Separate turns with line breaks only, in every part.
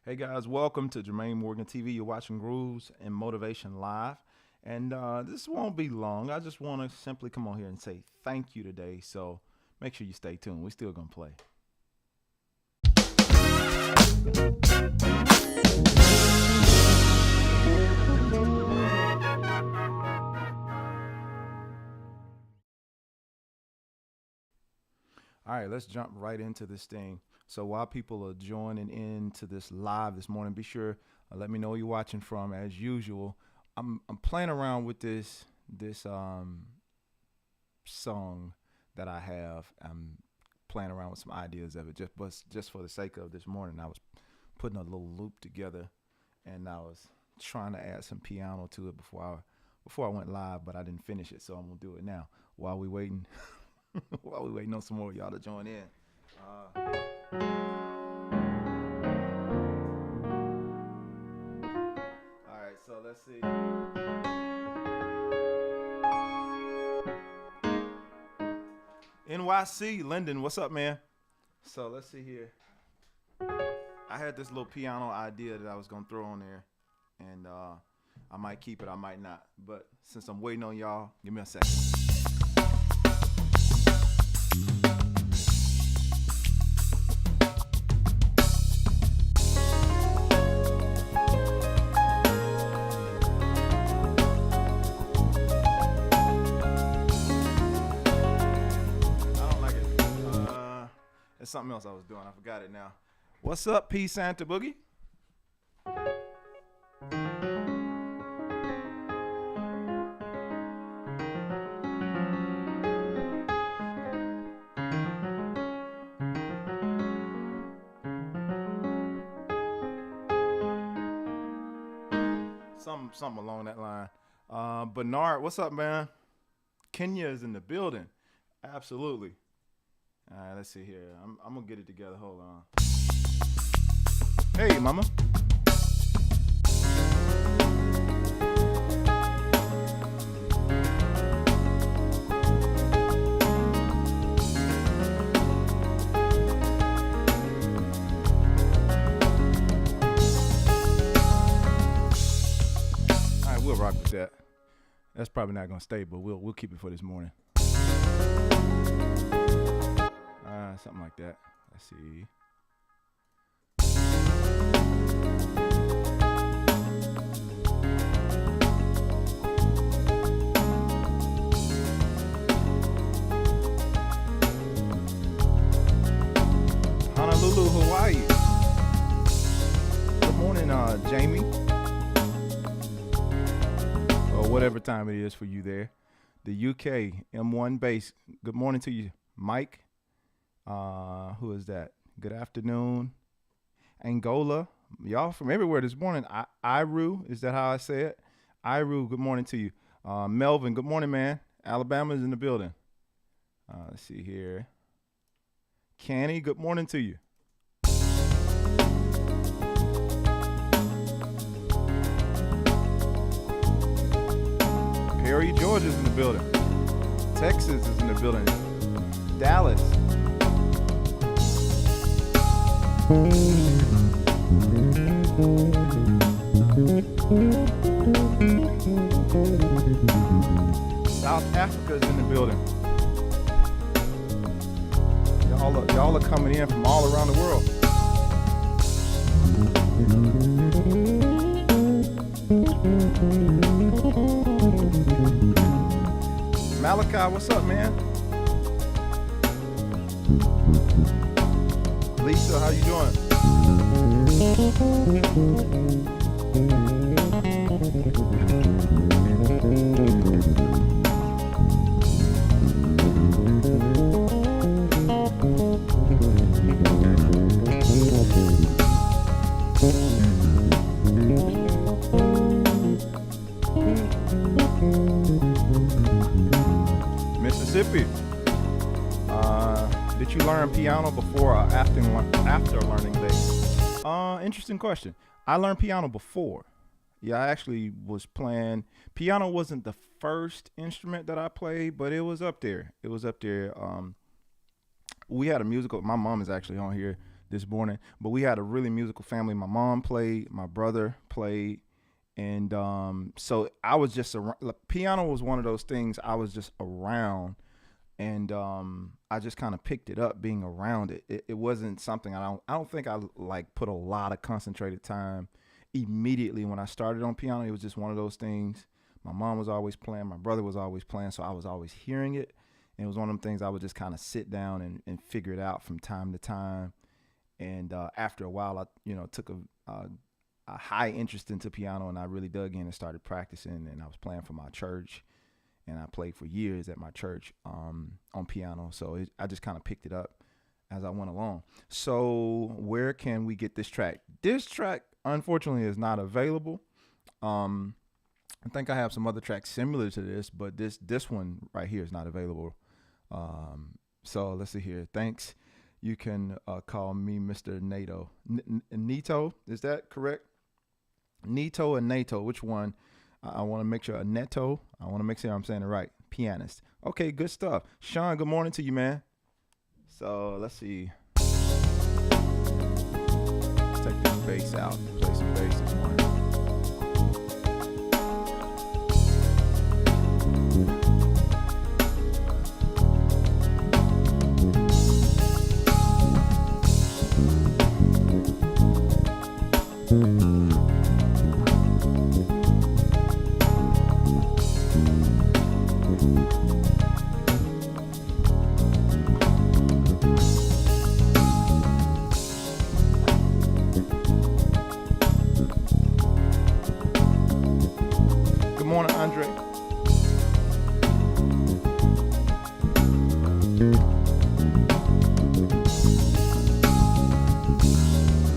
Hey guys, welcome to Jermaine Morgan TV. You're watching Grooves and Motivation Live. And this won't be long. I just want to simply come on here and say thank you today. So make sure you stay tuned. We're still going to play. All right, let's jump right into this thing. So while people are joining into this live this morning, be sure let me know where you're watching from. As usual, I'm playing around with this song that I have. I'm playing around with some ideas of it just for the sake of this morning. I was putting a little loop together, and I was trying to add some piano to it before I went live, but I didn't finish it, so I'm gonna do it now while we waiting. While we waiting on some more of y'all to join in. All right, so let's see. NYC, Lyndon, what's up, man? So let's see here. I had this little piano idea that I was gonna throw on there, and I might keep it, I might not. But since I'm waiting on y'all, give me a second. It's something else I was doing. I forgot it now. What's up, P Santa Boogie? Something along that line. Bernard, what's up, man? Kenya is in the building. Absolutely. All right, let's see here. I'm gonna get it together. Hold on. Hey, mama. All right, we'll rock with that. That's probably not gonna stay, but we'll keep it for this morning. Something like that. Let's see. Honolulu, Hawaii. Good morning, Jamie. Or whatever time it is for you there. The UK, M1 base. Good morning to you, Mike. Who is that? Good afternoon. Angola. Y'all from everywhere this morning. Iru, is that how I say it? Iru, good morning to you. Melvin, good morning, man. Alabama's in the building. Let's see here. Canny, good morning to you. Perry, Georgia's in the building. Texas is in the building. Dallas. South Africa's in the building. Y'all are coming in from all around the world. Malachi, what's up, man? Lisa, how you doing? Mississippi. Did you learn piano before or after learning bass? Interesting question. I learned piano before. Yeah, I actually was playing. Piano wasn't the first instrument that I played, but it was up there. It was up there. We had a musical. My mom is actually on here this morning. But we had a really musical family. My mom played, my brother played, and so I was just around. Like, piano was one of those things I was just around, and I just kind of picked it up being around it. It wasn't something I don't think I like put a lot of concentrated time immediately when I started on piano. It was just one of those things. My mom was always playing, my brother was always playing, so I was always hearing it. And it was one of them things I would just kind of sit down and figure it out from time to time. And after a while, I took a high interest into piano, and I really dug in and started practicing. And I was playing for my church, and I played for years at my church on piano. So I just kind of picked it up as I went along. So where can we get this track? This track, unfortunately, is not available. I think I have some other tracks similar to this, but this one right here is not available. So let's see here. Thanks. You can call me Mr. NATO. Nito, is that correct? Nito and NATO, which one? I want to make sure. Neto, I want to make sure I'm saying it right. Pianist. Okay, good stuff. Sean, good morning to you, man. So let's see. Let's take this bass out. Play some bass this morning. Good morning, Andre.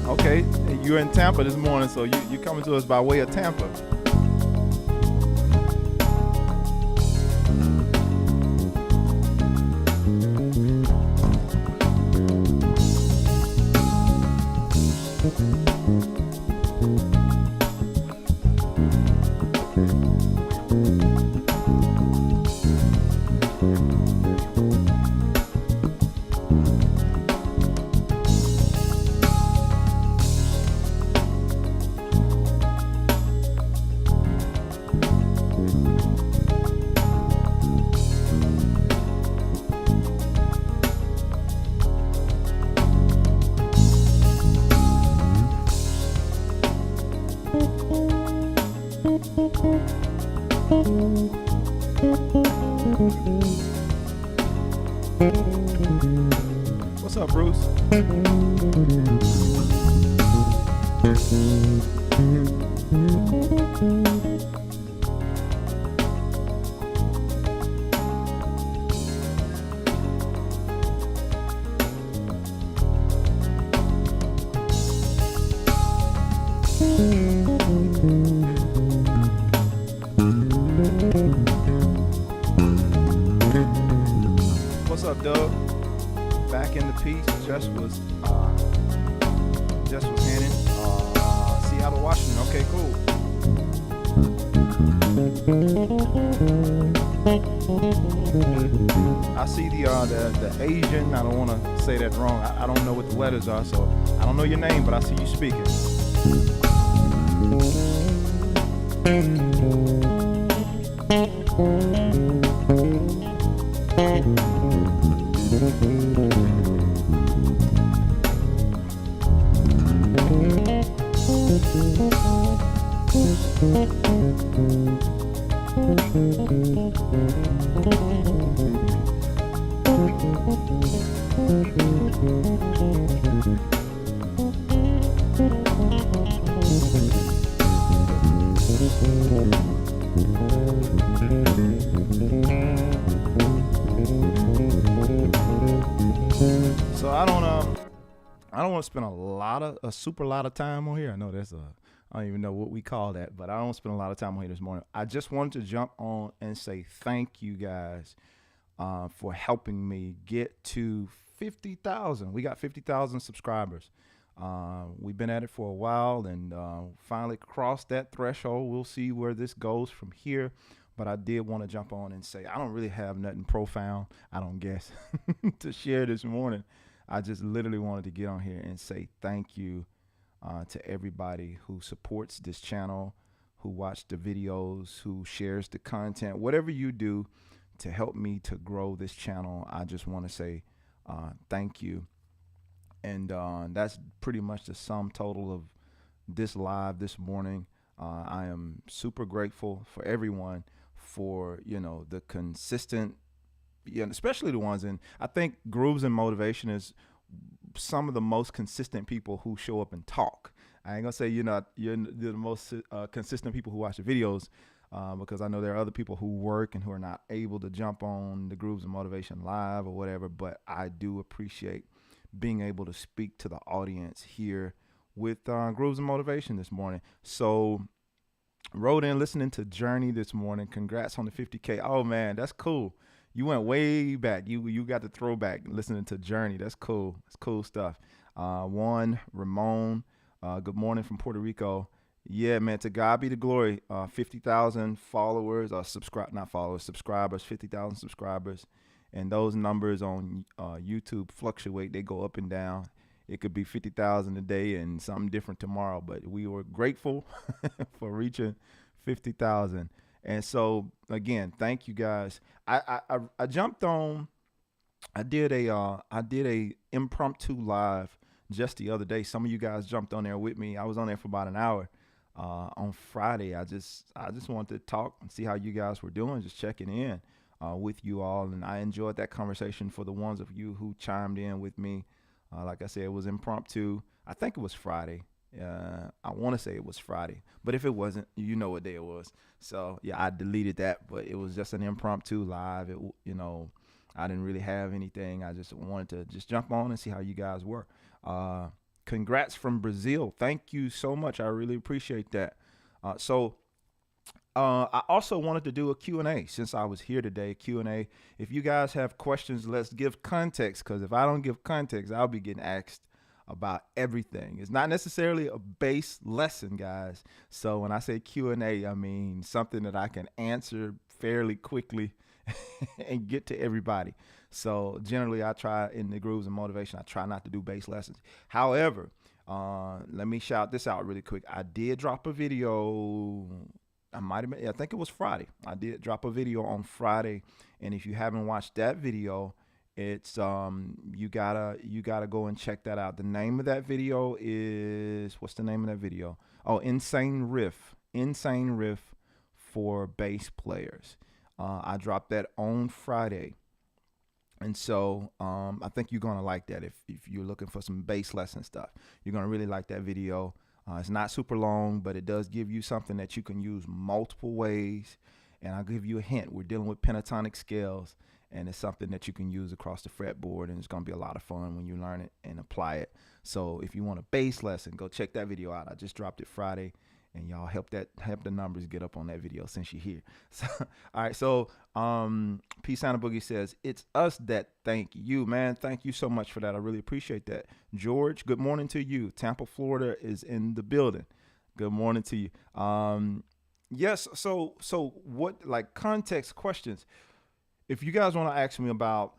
Okay, you're in Tampa this morning, so you're coming to us by way of Tampa. What's up, Bruce? What's up, Doug? Back in the piece. Just was handing Seattle, Washington. Okay, cool. I see the Asian. I don't want to say that wrong. I don't know what the letters are, so I don't know your name, but I see you speaking. So I don't want to spend a super lot of time on here. I know I don't even know what we call that, but I don't spend a lot of time on here this morning. I just wanted to jump on and say thank you guys for helping me get to 50,000. We got 50,000 subscribers. We've been at it for a while and finally crossed that threshold. We'll see where this goes from here. But I did want to jump on and say I don't really have nothing profound, I don't guess, to share this morning. I just literally wanted to get on here and say thank you to everybody who supports this channel, who watch the videos, who shares the content, whatever you do to help me to grow this channel. I just want to say thank you. And that's pretty much the sum total of this live this morning. I am super grateful for everyone for, the consistent, especially the ones in, I think Grooves and Motivation is some of the most consistent people who show up and talk. I ain't gonna say you're the most consistent people who watch the videos, because I know there are other people who work and who are not able to jump on the Grooves and Motivation live or whatever, but I do appreciate being able to speak to the audience here with Grooves and Motivation this morning. So wrote in listening to Journey this morning. Congrats on the 50K. Oh man, that's cool. You went way back. You got the throwback listening to Journey. That's cool. That's cool stuff. Juan Ramon, good morning from Puerto Rico. Yeah, man, to God be the glory. 50,000 followers, subscribers, 50,000 subscribers. And those numbers on YouTube fluctuate. They go up and down. It could be 50,000 a day and something different tomorrow, but we were grateful for reaching 50,000. And so again, thank you guys. I jumped on. I did a impromptu live just the other day. Some of you guys jumped on there with me. I was on there for about an hour on Friday. I just wanted to talk and see how you guys were doing, just checking in with you all. And I enjoyed that conversation. For the ones of you who chimed in with me, like I said, it was impromptu. I think it was Friday. I want to say it was Friday, but if it wasn't, you know what day it was. So yeah, I deleted that, but it was just an impromptu live. I didn't really have anything. I just wanted to just jump on and see how you guys were. Congrats from Brazil. Thank you so much. I really appreciate that. I also wanted to do a Q&A since I was here today. Q&A. If you guys have questions, let's give context, because if I don't give context, I'll be getting asked about everything. It's not necessarily a base lesson, guys. So when I say Q&A, I mean something that I can answer fairly quickly and get to everybody. So generally, I try in the Grooves and Motivation, I try not to do base lessons. However, let me shout this out really quick. I did drop a video. I think it was Friday. I did drop a video on Friday, and if you haven't watched that video, it's you gotta go and check that out. The name of that video is, what's the name of that video? Oh, Insane Riff for bass players. I dropped that on Friday, and so I think you're gonna like that. If you're looking for some bass lesson stuff, you're gonna really like that video. It's not super long, but it does give you something that you can use multiple ways. And I'll give you a hint. We're dealing with pentatonic scales, and it's something that you can use across the fretboard, and it's going to be a lot of fun when you learn it and apply it. So if you want a bass lesson, go check that video out. I just dropped it Friday, and y'all help the numbers get up on that video since you're here. So, all right. So P Santa Boogie says, it's us that thank you, man. Thank you so much for that. I really appreciate that. George, good morning to you. Tampa, Florida is in the building. Good morning to you. Yes. So what, like, context questions? If you guys want to ask me about,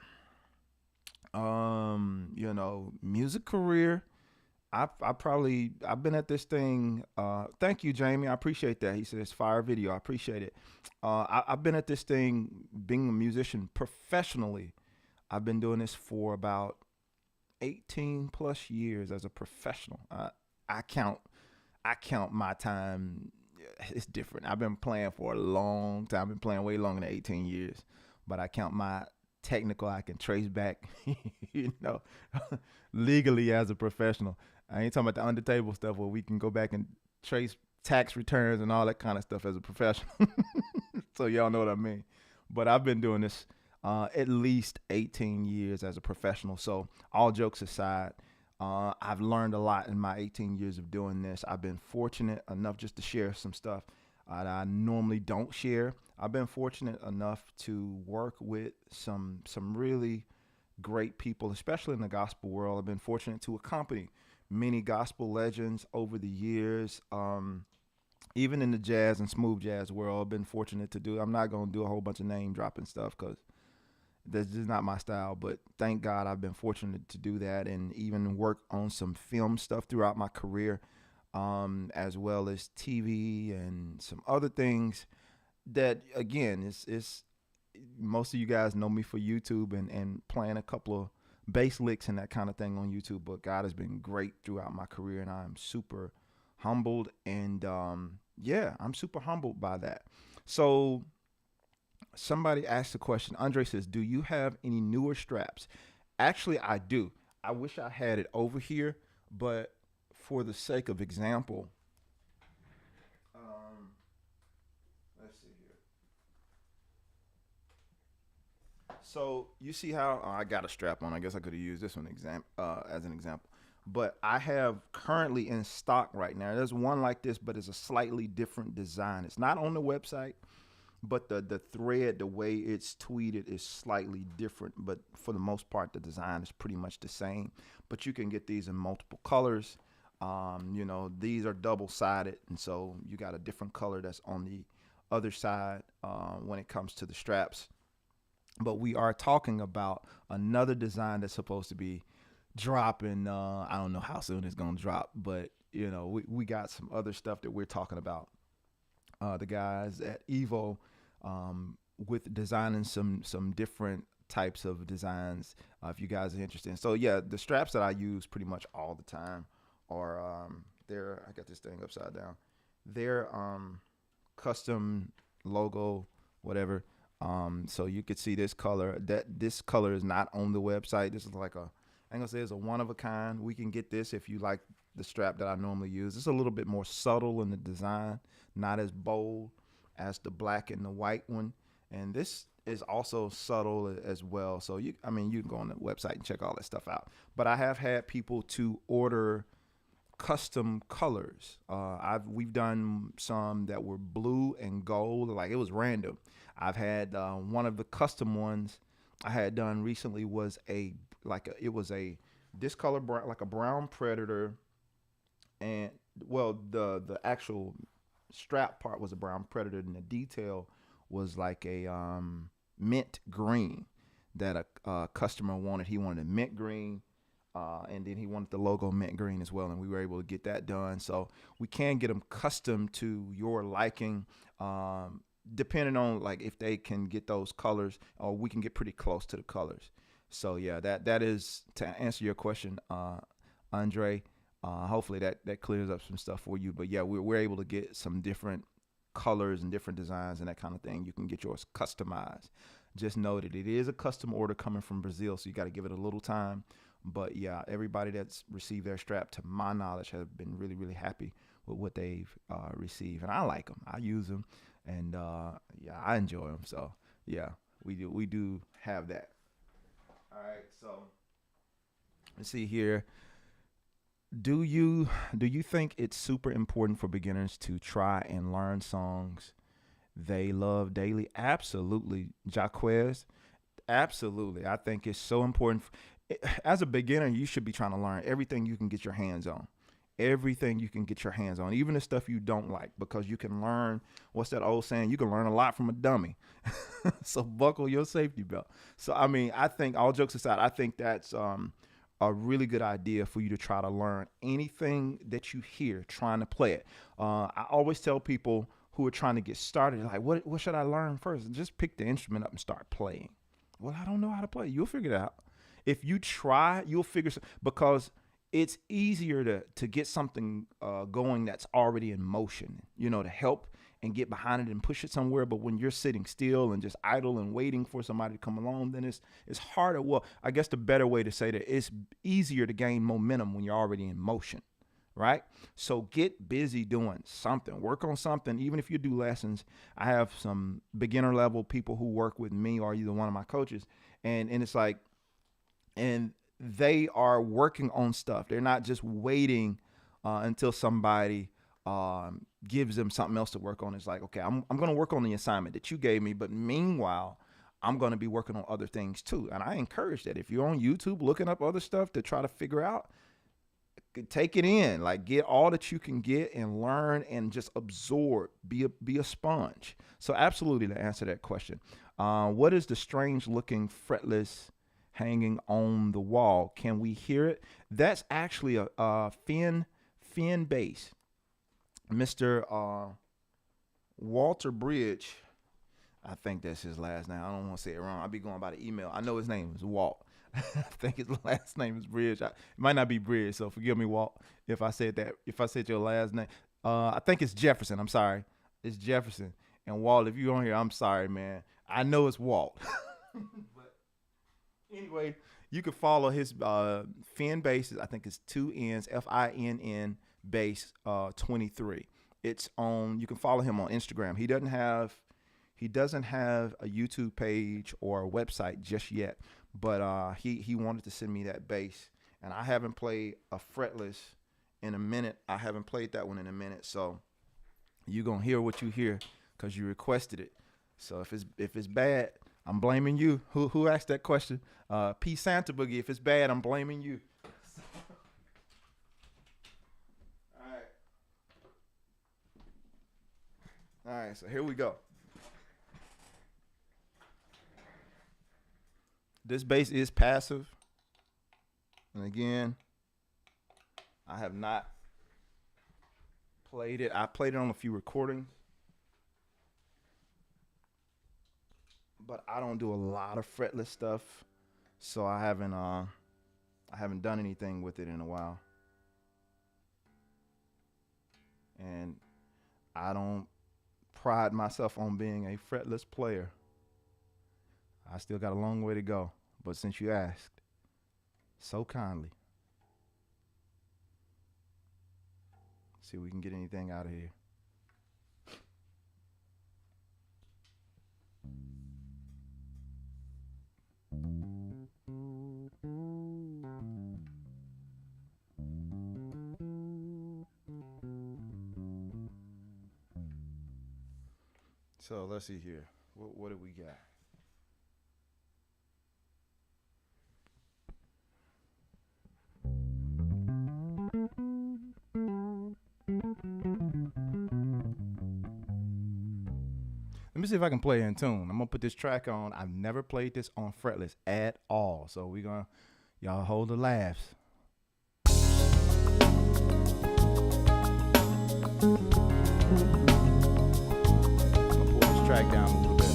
music career, I've been at this thing. Thank you, Jamie. I appreciate that. He says fire video. I appreciate it. I've been at this thing, being a musician professionally. I've been doing this for about 18 plus years as a professional. I count my time. It's different. I've been playing for a long time. I've been playing way longer than 18 years, but I count my technical. I can trace back, legally as a professional. I ain't talking about the under table stuff where we can go back and trace tax returns and all that kind of stuff as a professional. So y'all know what I mean. But I've been doing this at least 18 years as a professional. So all jokes aside, I've learned a lot in my 18 years of doing this. I've been fortunate enough just to share some stuff that I normally don't share. I've been fortunate enough to work with some really great people, especially in the gospel world. I've been fortunate to accompany many gospel legends over the years. Even in the jazz and smooth jazz world, I've been fortunate to do. I'm not going to do a whole bunch of name dropping stuff because That's just not my style. But thank God I've been fortunate to do that and even work on some film stuff throughout my career, as well as TV and some other things that again is most of you guys know me for YouTube and playing a couple of bass licks and that kind of thing on YouTube. But God has been great throughout my career, and I'm super humbled. And yeah, I'm super humbled by that. So somebody asked the question. Andre says, "Do you have any newer straps?" Actually, I do. I wish I had it over here, but for the sake of example, um, let's see here. So you see how I got a strap on. I guess I could have used this one as an example. But I have currently in stock right now. There's one like this, but it's a slightly different design. It's not on the website, but the thread, the way it's tweeted is slightly different. But for the most part, the design is pretty much the same. But you can get these in multiple colors. These are double sided, and so you got a different color that's on the other side when it comes to the straps. But we are talking about another design that's supposed to be dropping. I don't know how soon it's gonna drop, but we got some other stuff that we're talking about. The guys at Evo, with designing some different types of designs. If you guys are interested, so yeah, the straps that I use pretty much all the time are they're I got this thing upside down. They're custom logo, whatever. So you could see this color. This color is not on the website. This is like I'm gonna say it's a one of a kind. We can get this if you like the strap that I normally use. It's a little bit more subtle in the design, not as bold as the black and the white one. And this is also subtle as well. So you can go on the website and check all that stuff out. But I have had people to order custom colors. We've done some that were blue and gold. Like it was random. I've had one of the custom ones I had done recently was it was a discolor brown, like a brown predator, and well the actual strap part was a brown predator, and the detail was like a mint green that a customer wanted. He wanted a mint green. And then he wanted the logo mint green as well, and we were able to get that done. So we can get them custom to your liking, depending on like if they can get those colors, or we can get pretty close to the colors. So yeah, that is to answer your question, Andre. Hopefully that clears up some stuff for you. But yeah, we're able to get some different colors and different designs and that kind of thing. You can get yours customized. Just know that it is a custom order coming from Brazil, so you got to give it a little time. But yeah, everybody that's received their strap, to my knowledge, has been really, really happy with what they've received, and I like them. I use them, and yeah, I enjoy them. So yeah, we do have that. All right, so let's see here. Do you think it's super important for beginners to try and learn songs they love daily? Absolutely, Jaquez. Absolutely, I think it's so important. As a beginner, you should be trying to learn everything you can get your hands on. Everything you can get your hands on, even the stuff you don't like, because you can learn. What's that old saying? You can learn a lot from a dummy. So buckle your safety belt. So I think all jokes aside, I think that's a really good idea for you to try to learn anything that you hear, trying to play it. I always tell people who are trying to get started, like, what should I learn first? Just pick the instrument up and start playing. Well, I don't know how to play. You'll figure it out. If you try, you'll figure because it's easier to get something going that's already in motion, to help and get behind it and push it somewhere. But when you're sitting still and just idle and waiting for somebody to come along, then it's harder. Well, I guess the better way to say that, it's easier to gain momentum when you're already in motion, right? So get busy doing something. Work on something. Even if you do lessons, I have some beginner level people who work with me or either one of my coaches, and it's like, and they are working on stuff. They're not just waiting until somebody gives them something else to work on. It's like, okay, I'm going to work on the assignment that you gave me, but meanwhile, I'm going to be working on other things too. And I encourage that. If you're on YouTube looking up other stuff to try to figure out, take it in, like get all that you can get and learn and just absorb. Be a sponge. So absolutely, to answer that question, what is the strange looking fretless hanging on the wall? Can we hear it? That's actually a fin bass. Mr. Walter Bridge, I think that's his last name. I don't want to say it wrong. I'll be going by the email. I know his name is Walt. I think his last name is Bridge. It might not be Bridge, so forgive me, Walt, if I said that. If I said your last name, I think it's Jefferson. I'm sorry, it's Jefferson. And Walt, if you're on here, I'm sorry, man. I know it's Walt. But anyway, you can follow his Finn bases. I think it's 2 N's, FINN base 23. It's on. You can follow him on Instagram. He doesn't have a YouTube page or a website just yet, but he wanted to send me that bass, and I haven't played a fretless in a minute. I haven't played that one in a minute, so you're gonna hear what you hear because you requested it. So if it's bad, I'm blaming you. Who asked that question? P Santa Boogie. If it's bad, I'm blaming you. All right, so here we go. This bass is passive. And again, I have not played it. I played it on a few recordings. But I don't do a lot of fretless stuff. So I haven't done anything with it in a while. And I don't pride myself on being a fretless player. I still got a long way to go, but since you asked so kindly, see if we can get anything out of here. So let's see here. What do we got? Let me see if I can play in tune. I'm gonna put this track on. I've never played this on fretless at all. So we're gonna, y'all hold the laughs. I'm gonna pull this track down a little bit.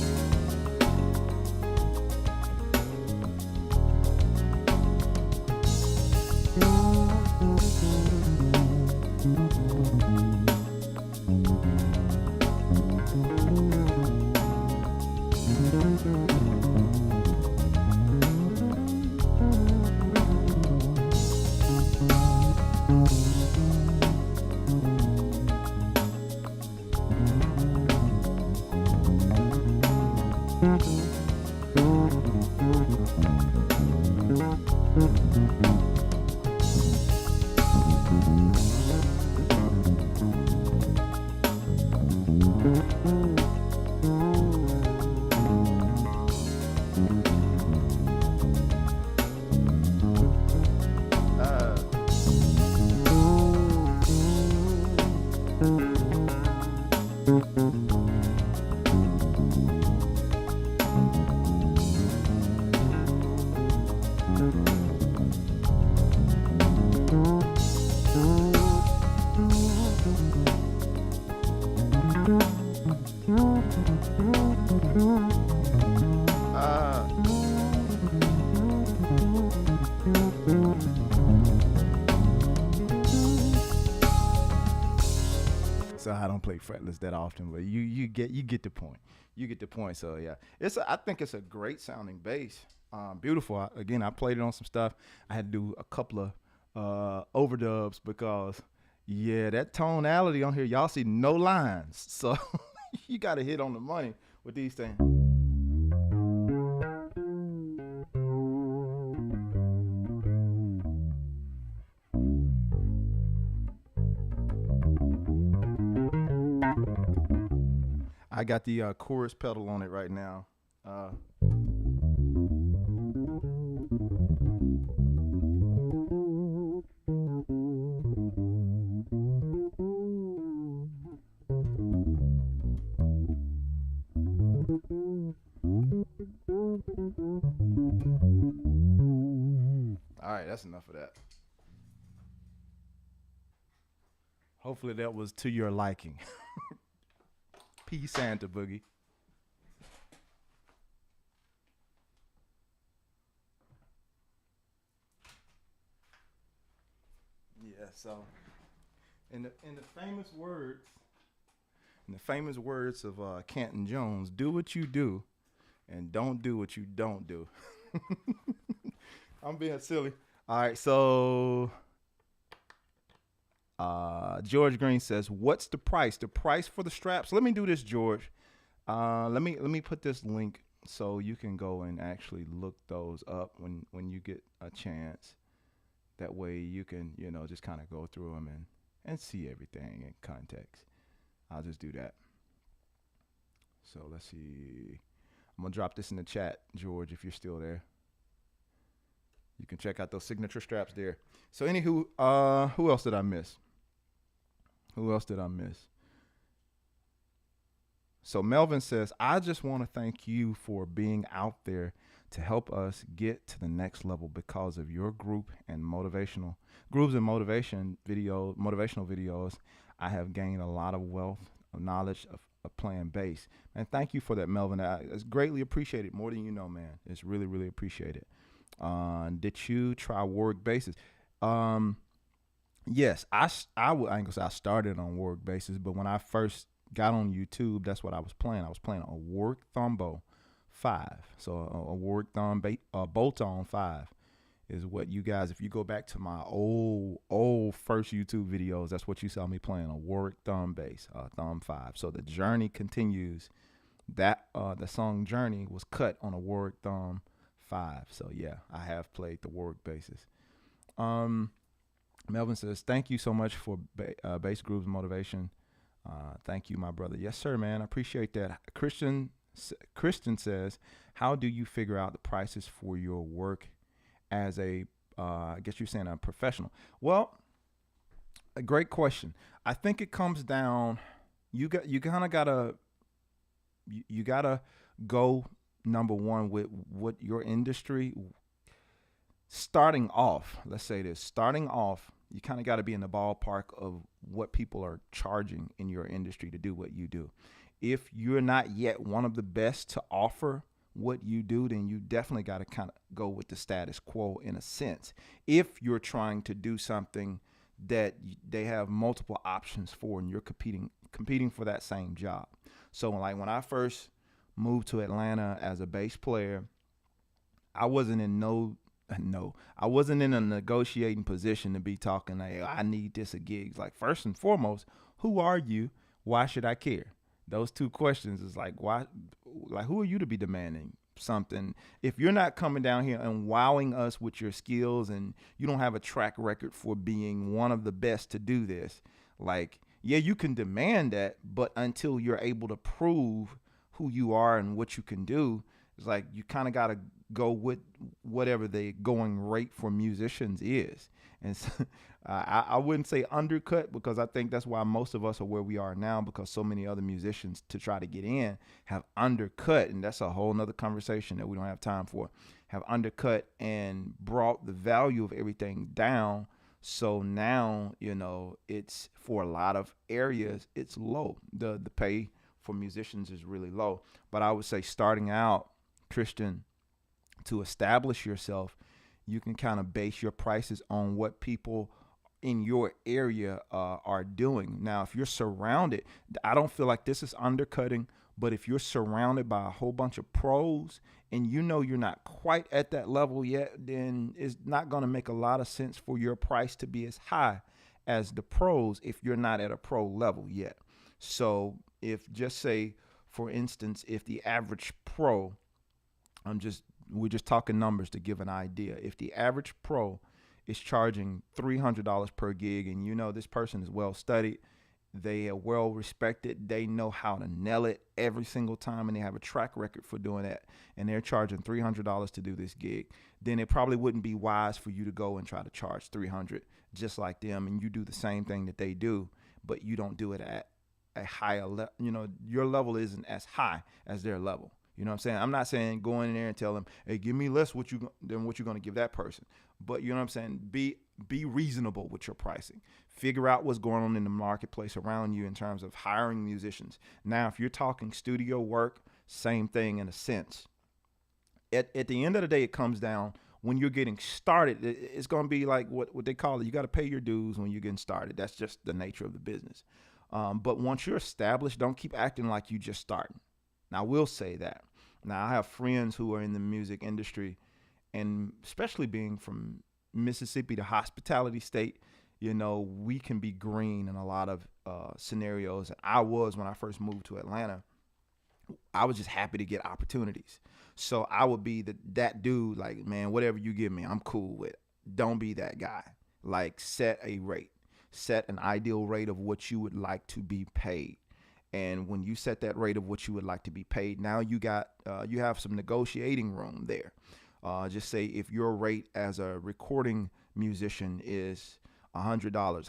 So I don't play fretless that often, but you get the point. You get the point. So yeah, I think it's a great sounding bass. Beautiful. Again, I played it on some stuff. I had to do a couple of overdubs because yeah, that tonality on here, y'all see no lines. So you got to hit on the money with these things. I got the chorus pedal on it right now. That's enough of that. Hopefully that was to your liking. Peace, Santa Boogie. Yeah. So, in the famous words of Canton Jones, do what you do, and don't do what you don't do. I'm being silly. All right. So George Green says, "What's the price? The price for the straps?" Let me do this, George. Let me put this link so you can go and actually look those up when you get a chance. That way you can just kind of go through them and see everything in context. I'll just do that. So let's see. I'm gonna drop this in the chat, George, if you're still there. You can check out those signature straps there. So anywho, who else did I miss? Who else did I miss? So Melvin says, I just want to thank you for being out there to help us get to the next level because of your group and motivational groups and motivational videos. I have gained a lot of wealth of knowledge of playing bass. And thank you for that, Melvin. It's greatly appreciated, more than you know, man. It's really, really appreciated. Did you try work basses? Yes, I ain't gonna say I started on work basses, but when I first got on YouTube, that's what I was playing. I was playing a work Thumbo 5. So a work thumb bolt-on 5 is what you guys, if you go back to my old first YouTube videos, that's what you saw me playing, a work thumb bass, thumb 5. So the journey continues. That the song Journey was cut on a work thumb 5. So yeah, I have played the work basses. Melvin says, thank you so much for bass grooves motivation. Thank you, my brother. Yes, sir, man. I appreciate that. Christian says, how do you figure out the prices for your work as I guess you're saying a professional? Well, a great question. I think it comes down, you gotta go number one with what your industry, starting off, let's say this, starting off, you kind of got to be in the ballpark of what people are charging in your industry to do what you do. If you're not yet one of the best to offer what you do, then you definitely got to kind of go with the status quo in a sense. If you're trying to do something that they have multiple options for and you're competing for that same job. So like when I first moved to Atlanta as a bass player, I wasn't in I wasn't in a negotiating position to be talking, hey, I need this a gigs. Like, first and foremost, who are you? Why should I care? Those two questions is like, why, like, who are you to be demanding something? If you're not coming down here and wowing us with your skills and you don't have a track record for being one of the best to do this, like, yeah, you can demand that, but until you're able to prove who you are and what you can do, it's like you kind of got to go with whatever the going rate for musicians is. And so, I wouldn't say undercut, because I think that's why most of us are where we are now, because so many other musicians to try to get in have undercut. And that's a whole nother conversation that we don't have time for, have undercut and brought the value of everything down. So now, it's, for a lot of areas, it's low. The pay for musicians is really low. But I would say starting out, Christian, to establish yourself, you can kind of base your prices on what people in your area are doing. Now, if you're surrounded, I don't feel like this is undercutting, but if you're surrounded by a whole bunch of pros and you're not quite at that level yet, then it's not going to make a lot of sense for your price to be as high as the pros if you're not at a pro level yet. So if, just say, for instance, if the average pro, we're just talking numbers to give an idea. If the average pro is charging $300 per gig, and this person is well studied, they are well respected, they know how to nail it every single time, and they have a track record for doing that, and they're charging $300 to do this gig, then it probably wouldn't be wise for you to go and try to charge $300 just like them, and you do the same thing that they do, but you don't do it at a higher level. Your level isn't as high as their level. You know what I'm saying? I'm not saying go in there and tell them, hey, give me less than what you're going to give that person. but you know what I'm saying? Be reasonable with your pricing. Figure out what's going on in the marketplace around you in terms of hiring musicians. Now, if you're talking studio work, same thing in a sense. At the end of the day, it comes down when you're getting started. It's going to be like what they call it. You got to pay your dues when you're getting started. That's just the nature of the business. But once you're established, don't keep acting like you just starting. Now, I will say that. Now, I have friends who are in the music industry, and especially being from Mississippi, the hospitality state, you know, we can be green in a lot of scenarios. I was when I first moved to Atlanta. I was just happy to get opportunities. So I would be that dude, like, man, whatever you give me, I'm cool with. Don't be that guy. Like, set a rate, set an ideal rate of what you would like to be paid. And when you set that rate of what you would like to be paid, now you have some negotiating room there. Just say if your rate as a recording musician is $100, $150,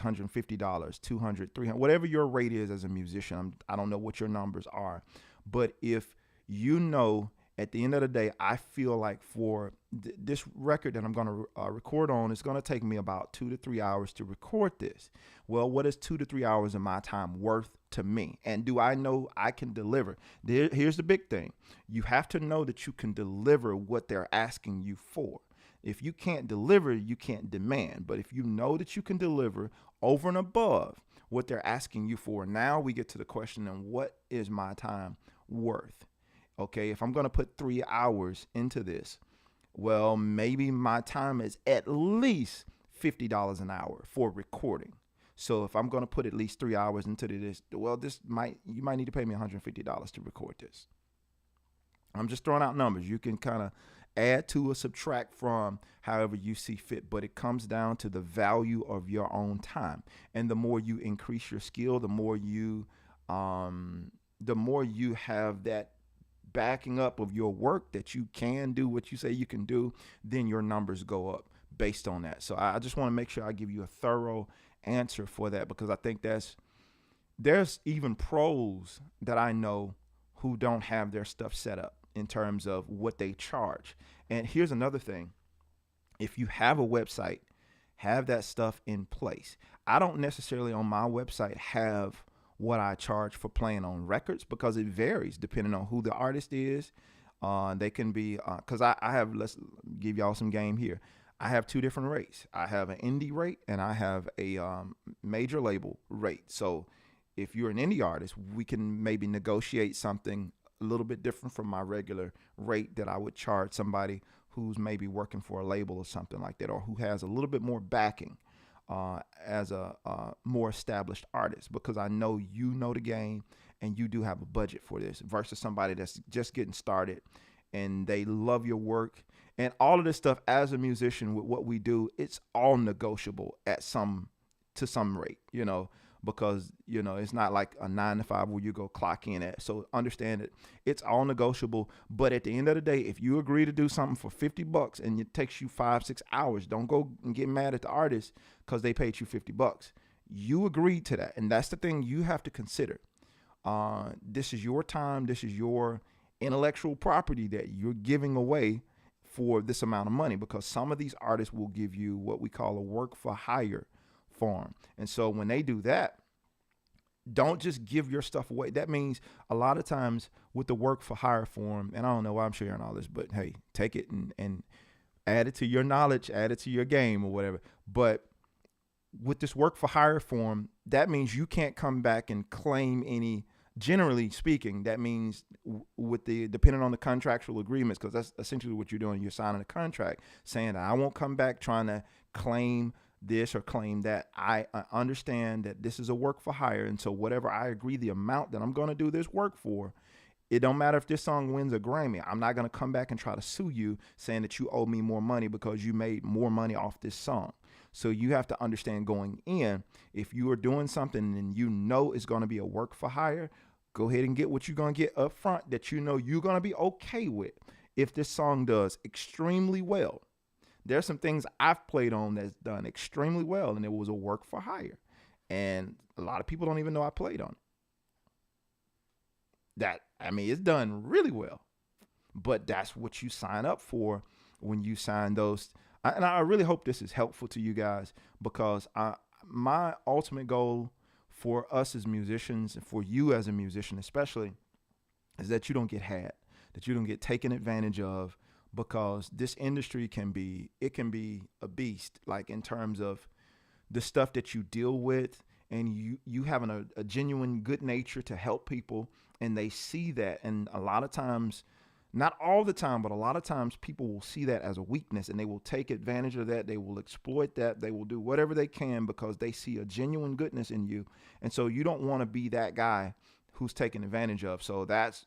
$200, $300, whatever your rate is as a musician. I don't know what your numbers are, but if you know at the end of the day, I feel like for this record that I'm going to record on, it's going to take me about 2 to 3 hours to record this. Well, what is 2 to 3 hours of my time worth to me? And do I know I can deliver? Here's the big thing. You have to know that you can deliver what they're asking you for. If you can't deliver, you can't demand. But if you know that you can deliver over and above what they're asking you for, now we get to the question of what is my time worth? Okay, if I'm going to put 3 hours into this, well, maybe my time is at least $50 an hour for recording. So if I'm going to put at least 3 hours into this, well, you might need to pay me $150 to record this. I'm just throwing out numbers. You can kind of add to or subtract from however you see fit, but it comes down to the value of your own time. And the more you increase your skill, the more you have that backing up of your work that you can do what you say you can do, then your numbers go up based on that. So I just want to make sure I give you a thorough answer for that, because I think there's even pros that I know who don't have their stuff set up in terms of what they charge. And here's another thing. If you have a website, have that stuff in place. I don't necessarily on my website have what I charge for playing on records, because it varies depending on who the artist is. They can be, cause I have, let's give y'all some game here. I have 2 different rates. I have an indie rate and I have a major label rate. So if you're an indie artist, we can maybe negotiate something a little bit different from my regular rate that I would charge somebody who's maybe working for a label or something like that, or who has a little bit more backing. As a more established artist, because I know you know the game and you do have a budget for this, versus somebody that's just getting started and they love your work and all of this stuff. As a musician, with what we do, it's all negotiable to some rate, you know, because, you know, it's not like a 9 to 5 where you go clock in at. So understand it. It's all negotiable. But at the end of the day, if you agree to do something for $50 and it takes you 5-6 hours, don't go and get mad at the artist because they paid you $50. You agreed to that. And that's the thing you have to consider. This is your time. This is your intellectual property that you're giving away for this amount of money, because some of these artists will give you what we call a work for hire form. And so when they do that, don't just give your stuff away. That means a lot of times with the work for hire form, and I don't know why I'm sharing all this, but hey, take it and add it to your knowledge, add it to your game or whatever. But with this work for hire form, that means you can't come back and claim any. Generally speaking, that means depending on the contractual agreements, because that's essentially what you're doing. You're signing a contract saying that I won't come back trying to claim this or claim that. I understand that this is a work for hire. And so whatever I agree, the amount that I'm going to do this work for, it don't matter if this song wins a Grammy. I'm not going to come back and try to sue you saying that you owe me more money because you made more money off this song. So you have to understand going in, if you are doing something and you know it's going to be a work for hire, go ahead and get what you're going to get up front that you know you're going to be okay with. If this song does extremely well, there's some things I've played on that's done extremely well, and it was a work for hire. And a lot of people don't even know I played on it. It's done really well. But that's what you sign up for when you sign those And I really hope this is helpful to you guys, because my ultimate goal for us as musicians, and for you as a musician especially, is that you don't get had, that you don't get taken advantage of, because this industry can be a beast, like in terms of the stuff that you deal with, and you having a genuine good nature to help people, and they see that. And a lot of times, not all the time, but a lot of times, people will see that as a weakness, and they will take advantage of that. They will exploit that. They will do whatever they can because they see a genuine goodness in you. And so you don't want to be that guy who's taken advantage of. So that's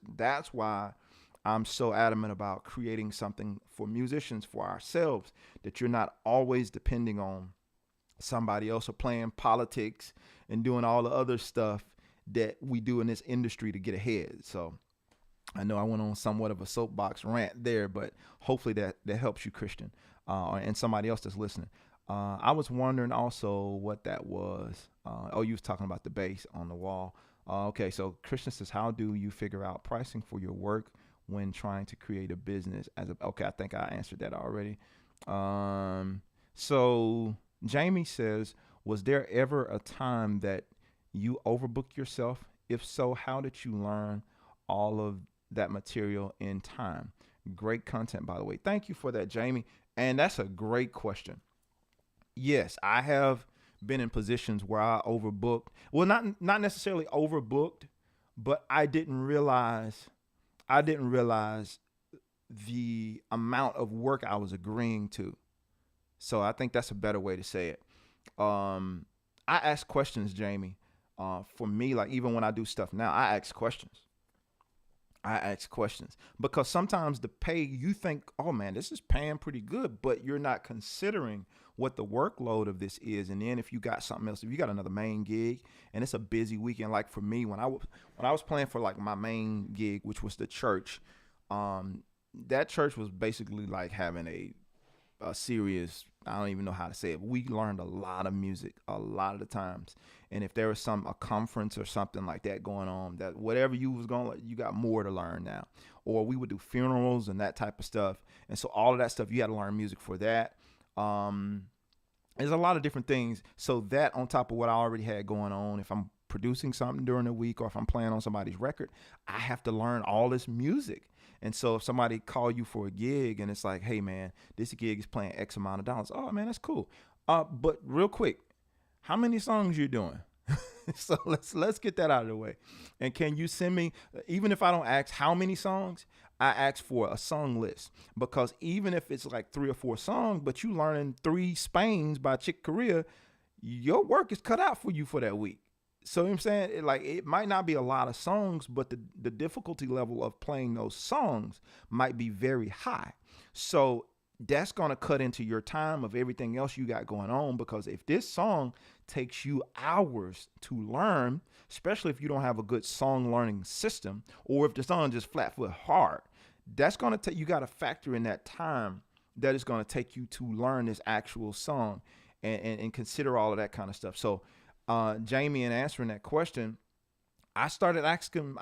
why I'm so adamant about creating something for musicians, for ourselves, that you're not always depending on somebody else, or playing politics and doing all the other stuff that we do in this industry to get ahead. So I know I went on somewhat of a soapbox rant there, but hopefully that helps you, Christian, and somebody else that's listening. I was wondering also what that was. You was talking about the bass on the wall. Okay, so Christian says, how do you figure out pricing for your work when trying to create a business? Okay, I think I answered that already. So Jamie says, was there ever a time that you overbooked yourself? If so, how did you learn all of that material in time? Great content, by the way. Thank you for that, Jamie. And that's a great question. Yes, I have been in positions where I overbooked. Well, not necessarily overbooked, but I didn't realize the amount of work I was agreeing to. So I think that's a better way to say it. I ask questions, Jamie. For me, like even when I do stuff now, I ask questions. Because sometimes the pay, you think, oh man, this is paying pretty good, but you're not considering what the workload of this is. And then if you got something else, if you got another main gig and it's a busy weekend, like for me, when I was playing for like my main gig, which was the church, that church was basically like having a serious, I don't even know how to say it. We learned a lot of music a lot of the times. And if there was a conference or something like that going on, that whatever you was going, you got more to learn now. Or we would do funerals and that type of stuff. And so all of that stuff, you had to learn music for that. There's a lot of different things. So that on top of what I already had going on, if I'm producing something during the week or if I'm playing on somebody's record, I have to learn all this music. And so if somebody call you for a gig and it's like, hey man, this gig is playing X amount of dollars. Oh man, that's cool. But real quick, how many songs you doing? So let's get that out of the way. And can you send me, even if I don't ask how many songs, I ask for a song list, because even if it's like 3 or 4 songs, but you learning 3 Spains by Chick Corea, your work is cut out for you for that week. So you know what I'm saying, it might not be a lot of songs, but the difficulty level of playing those songs might be very high. So that's going to cut into your time of everything else you got going on, because if this song takes you hours to learn, especially if you don't have a good song learning system, or if the song just flat foot hard, that's going to take, you got to factor in that time that it's going to take you to learn this actual song, and consider all of that kind of stuff. So Jamie, in answering that question, I started asking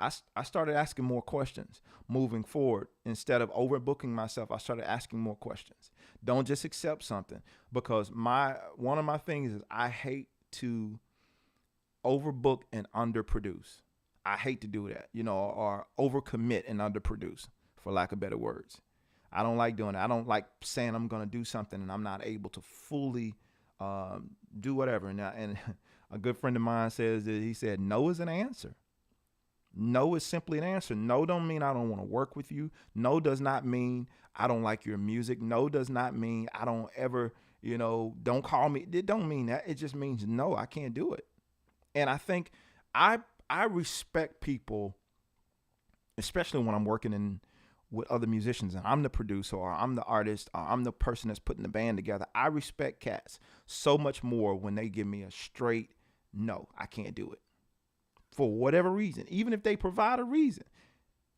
more questions moving forward. Instead of overbooking myself, I started asking more questions. Don't just accept something, because one of my things is I hate to overbook and underproduce. I hate to do that, or overcommit and underproduce, for lack of better words. I don't like doing that. I don't like saying I'm going to do something and I'm not able to fully do whatever. And a good friend of mine says that he said, no is an answer. No is simply an answer. No don't mean I don't want to work with you. No does not mean I don't like your music. No does not mean I don't ever, don't call me. It don't mean that. It just means no, I can't do it. And I think I respect people, especially when I'm working with other musicians and I'm the producer or I'm the artist or I'm the person that's putting the band together. I respect cats so much more when they give me a straight no, I can't do it. For whatever reason, even if they provide a reason,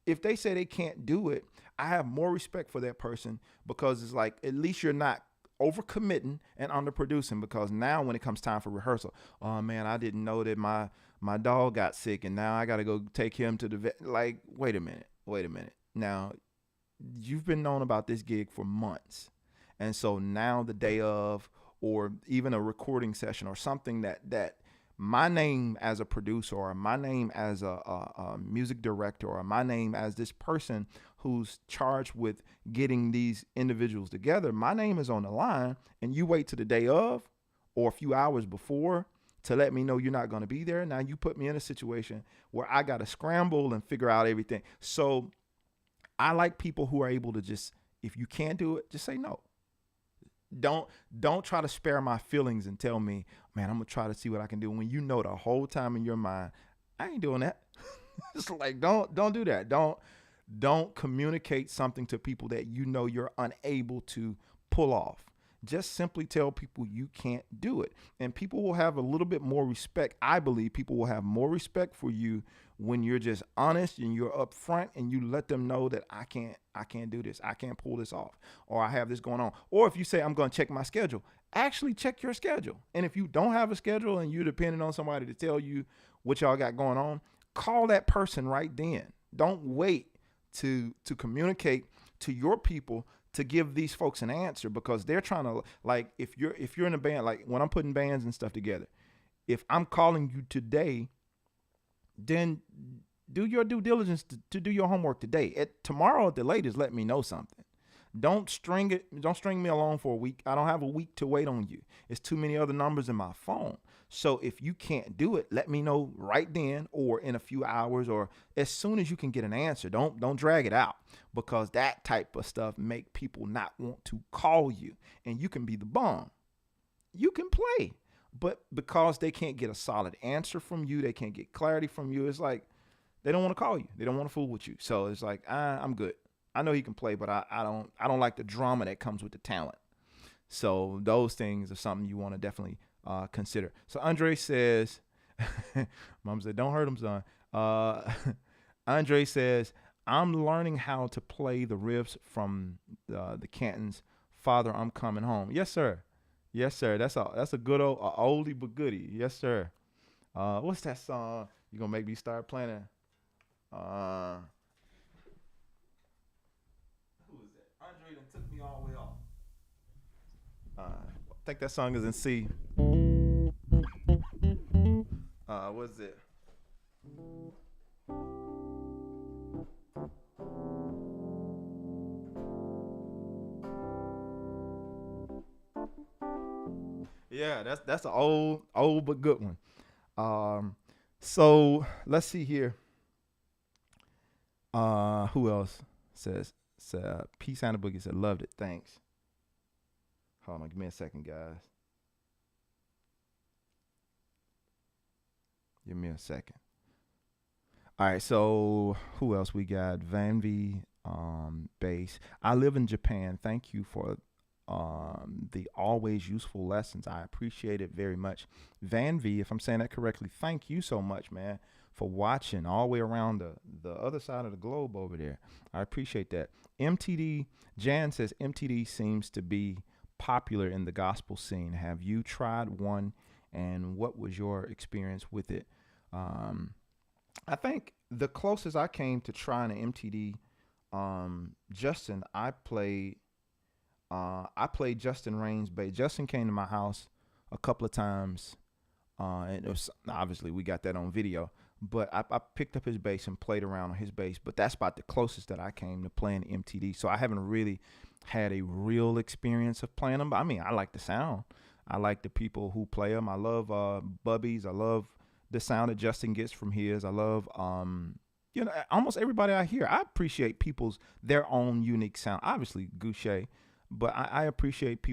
if they say they can't do it, I have more respect for that person, because it's like, at least you're not overcommitting and underproducing. Because now when it comes time for rehearsal, oh man, I didn't know that my dog got sick and now I got to go take him to the vet. Like, wait a minute. Now, you've been known about this gig for months, And so now the day of, or even a recording session or something that my name as a producer or my name as a music director or my name as this person who's charged with getting these individuals together, my name is on the line, and you wait to the day of or a few hours before to let me know you're not going to be there. Now you put me in a situation where I got to scramble and figure out everything. So I like people who are able to just, if you can't do it, just say no. Don't try to spare my feelings and tell me, man, I'm gonna try to see what I can do, when you know the whole time in your mind, I ain't doing that. It's like, don't do that. Don't communicate something to people that you know you're unable to pull off. Just simply tell people you can't do it. And people will have a little bit more respect. I believe people will have more respect for you when you're just honest and you're upfront and you let them know that I can't do this. I can't pull this off, or I have this going on. Or if you say, I'm going to check my schedule, actually check your schedule. And if you don't have a schedule and you're depending on somebody to tell you what y'all got going on, call that person right then. Don't wait to communicate to your people to give these folks an answer, because they're trying to, like, if you're in a band, like when I'm putting bands and stuff together, if I'm calling you today, then do your due diligence to do your homework today. Tomorrow at the latest, let me know something. Don't string me along for a week. I don't have a week to wait on you. It's too many other numbers in my phone. So if you can't do it, let me know right then, or in a few hours, or as soon as you can get an answer. Don't drag it out, because that type of stuff make people not want to call you. And you can be the bomb. You can play, but because they can't get a solid answer from you, they can't get clarity from you, it's like they don't want to call you. They don't want to fool with you. So it's like, I'm good. I know he can play, but I don't like the drama that comes with the talent. So those things are something you want to definitely consider. So Andre says, Mom said, don't hurt him, son. Andre says, I'm learning how to play the riffs from the Cantons. Father, I'm coming home. Yes, sir. Yes, sir. That's a good oldie but goodie. Yes, sir. What's that song? You gonna make me start playing it? Who is that? Andre done took me all the way off. I think that song is in C. What's it? Yeah, that's an old but good one. So let's see here. Who else says Peace and the Boogie said loved it. Thanks. Hold on, give me a second, guys. Give me a second. All right, so who else we got? Van V Bass. I live in Japan. Thank you for the always useful lessons. I appreciate it very much. Van V, if I'm saying that correctly, thank you so much, man, for watching all the way around the other side of the globe over there. I appreciate that. MTD, Jan says, MTD seems to be popular in the gospel scene. Have you tried one, and what was your experience with it? I think the closest I came to trying an MTD, Justin, I played Justin Rain's bass. Justin came to my house a couple of times, and it was, obviously we got that on video, but I picked up his bass and played around on his bass, but that's about the closest that I came to playing MTD. So I haven't really had a real experience of playing them. But I mean, I like the sound. I like the people who play them. I love Bubby's. I love the sound that Justin gets from his. I love almost everybody I hear. I appreciate their own unique sound. Obviously Goucher, but I appreciate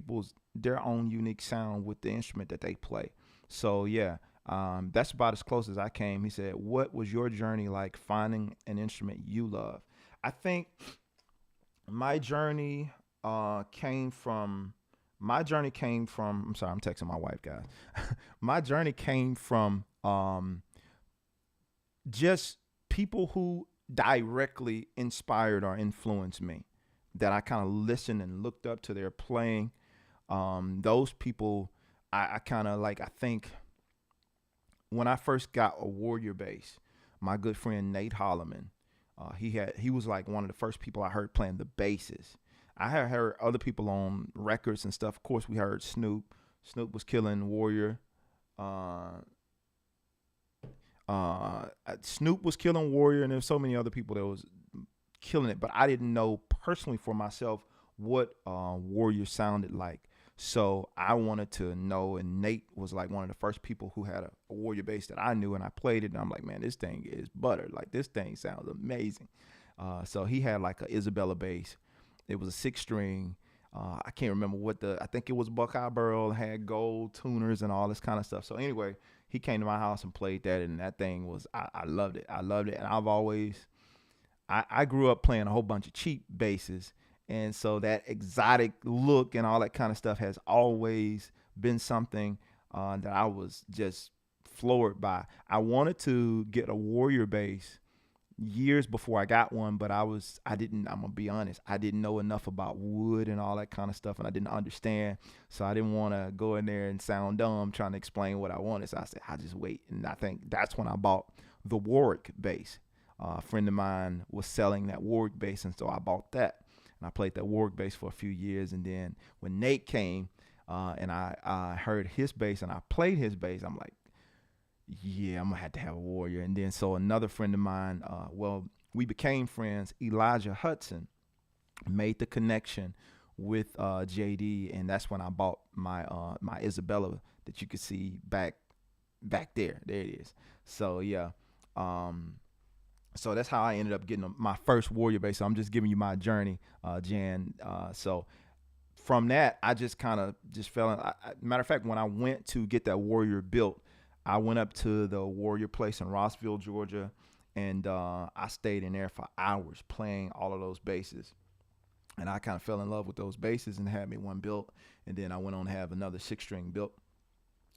their own unique sound with the instrument that they play. So yeah, that's about as close as I came. He said, what was your journey like finding an instrument you love? I think my journey came from, I'm sorry, I'm texting my wife, guys. My journey came from just people who directly inspired or influenced me, that I kind of listened and looked up to their playing. Those people, I kind of like, I think when I first got a Warrior bass, my good friend Nate Holloman, he was like one of the first people I heard playing the basses. I had heard other people on records and stuff. Of course, we heard Snoop. Snoop was killing Warrior. Uh, Snoop was killing Warrior, and there's so many other people that was killing it. But I didn't know personally for myself what Warrior sounded like. So I wanted to know, and Nate was like one of the first people who had a Warrior bass that I knew, and I played it, and I'm like, man, this thing is butter. Like, this thing sounds amazing. So he had like a Isabella bass. It was a 6 string. I can't remember I think it was Buckeye Burl, had gold tuners and all this kind of stuff. So anyway, he came to my house and played that, and that thing was, I loved it. I loved it. And I grew up playing a whole bunch of cheap basses. And so that exotic look and all that kind of stuff has always been something that I was just floored by. I wanted to get a Warrior bass years before I got one, but I'm gonna be honest, I didn't know enough about wood and all that kind of stuff, and I didn't understand. So I didn't want to go in there and sound dumb trying to explain what I wanted. So I said, I'll just wait. And I think that's when I bought the Warwick bass. A friend of mine was selling that Warwick bass, and so I bought that. And I played that Warwick bass for a few years. And then when Nate came and I heard his bass and I played his bass, I'm like, yeah, I'm going to have a Warrior. And then so another friend of mine, we became friends, Elijah Hudson, made the connection with JD. And that's when I bought my Isabella that you could see back there. There it is. So, yeah. So that's how I ended up getting my first Warrior bass. So I'm just giving you my journey, Jan. So from that, I just kind of fell in. Matter of fact, when I went to get that Warrior built, I went up to the Warrior place in Rossville, Georgia, and I stayed in there for hours playing all of those basses. And I kind of fell in love with those basses and had me one built. And then I went on to have another 6-string built.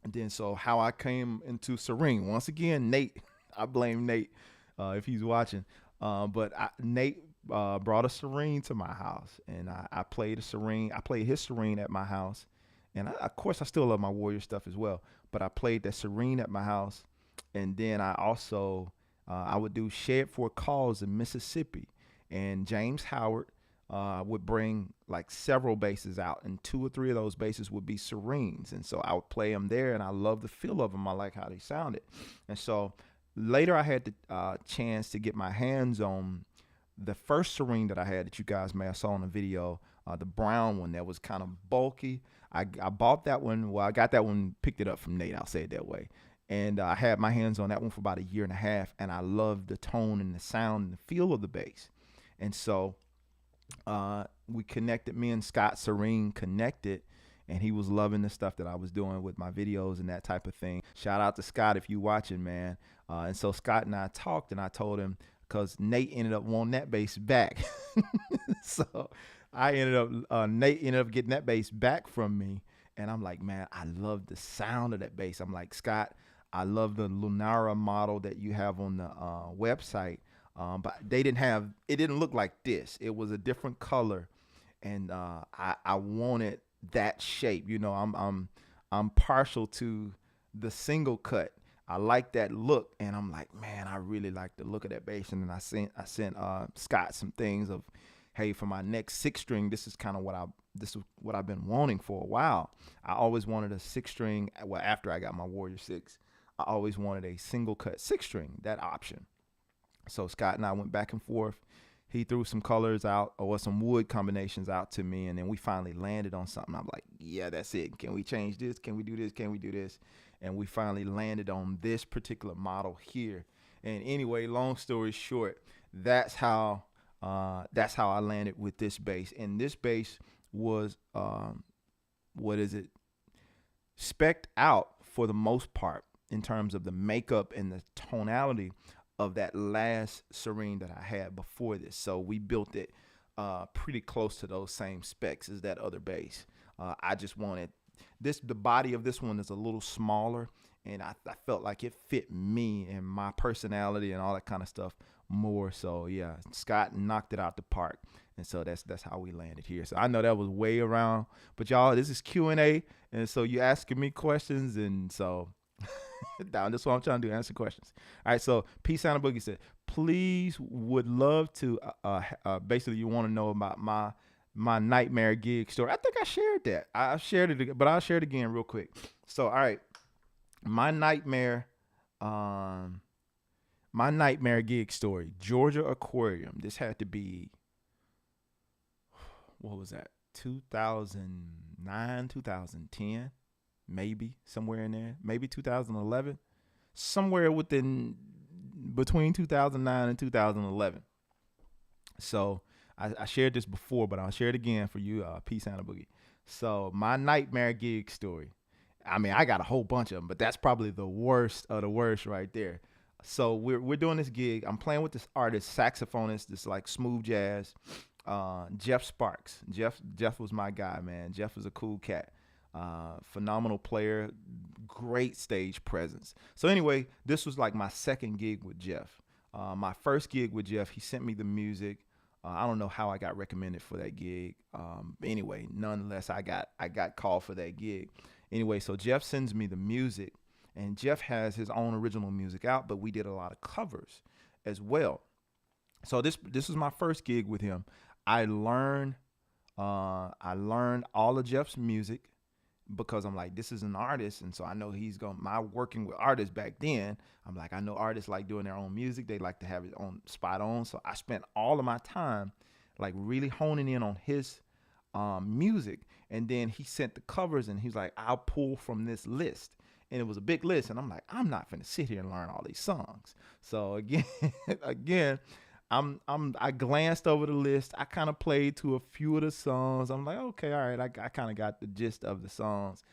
And then so how I came into Serene, once again, Nate, I blame Nate. If he's watching. Nate brought a Serene to my house, and I played a Serene. I played his Serene at my house, and of course, I still love my Warrior stuff as well. But I played that Serene at my house, and then I also I would do Shed for Cause in Mississippi, and James Howard would bring like several basses out, and 2 or 3 of those basses would be Serenes, and so I would play them there, and I love the feel of them. I like how they sounded, and so. Later, I had the chance to get my hands on the first Serene that I had that you guys may have saw in the video, the brown one that was kind of bulky. I bought that one. Well, I got that one, picked it up from Nate. I'll say it that way. And I had my hands on that one for about 1.5 years, and I loved the tone and the sound and the feel of the bass. And so we connected. Me and Scott Serene connected. And he was loving the stuff that I was doing with my videos and that type of thing. Shout out to Scott if you watching, man. And so Scott and I talked, and I told him, because Nate ended up wanting that bass back. So Nate ended up getting that bass back from me. And I'm like, man, I love the sound of that bass. I'm like, Scott, I love the Lunara model that you have on the website. But it didn't look like this. It was a different color. And I wanted that shape. You know, I'm partial to the single cut. I like that look, and I'm like, man, I really like the look of that bass. And then I sent Scott some things of, hey, for my next 6-string, this is what I've been wanting for a while. I always wanted a 6-string. Well, after I got my Warrior 6, I always wanted a single cut 6-string, that option. So Scott and I went back and forth. He threw some colors out or some wood combinations out to me, and then we finally landed on something. I'm like, yeah, that's it. Can we change this? Can we do this? Can we do this? And we finally landed on this particular model here. And anyway, long story short, that's how I landed with this bass. And this bass was spec'd out for the most part in terms of the makeup and the tonality of that last Serene that I had before this. So we built it pretty close to those same specs as that other bass. I just wanted the body of this one is a little smaller, and I felt like it fit me and my personality and all that kind of stuff more. So yeah, Scott knocked it out the park. And so that's how we landed here. So I know that was way around, but y'all, this is Q&A. And so you're asking me questions, and so that's what I'm trying to do, answer questions. All right, so P Santa Boogie said, please would love to basically you want to know about my my nightmare gig story. I think I shared that. I shared it, but I'll share it again real quick. So, all right, my nightmare, um, my nightmare gig story. Georgia Aquarium. This had to be, what was that? 2009, 2010, maybe somewhere in there. Maybe 2011, somewhere within between 2009 and 2011. So I shared this before, but I'll share it again for you, Peace Santa Boogie. So my nightmare gig story. I mean, I got a whole bunch of them, but that's probably the worst of the worst right there. So we're doing this gig. I'm playing with this artist, saxophonist, this like smooth jazz, Jeff Sparks. Jeff was my guy, man. Jeff was a cool cat, phenomenal player, great stage presence. So anyway, this was like my second gig with Jeff. My first gig with Jeff, he sent me the music. I don't know how I got recommended for that gig. Anyway, nonetheless, I got called for that gig. Anyway, so Jeff sends me the music, and Jeff has his own original music out, but we did a lot of covers as well. So this was my first gig with him. I learned all of Jeff's music because I'm like, this is an artist, and so I know he's going. My working with artists back then, I'm like, I know artists like doing their own music. They like to have it on spot on. So I spent all of my time like really honing in on his music, and then he sent the covers, and he's like, I'll pull from this list. And it was a big list, and I'm like, I'm not gonna sit here and learn all these songs. So again, again, I glanced over the list. I kind of played to a few of the songs. I'm like, okay, all right, I kind of got the gist of the songs.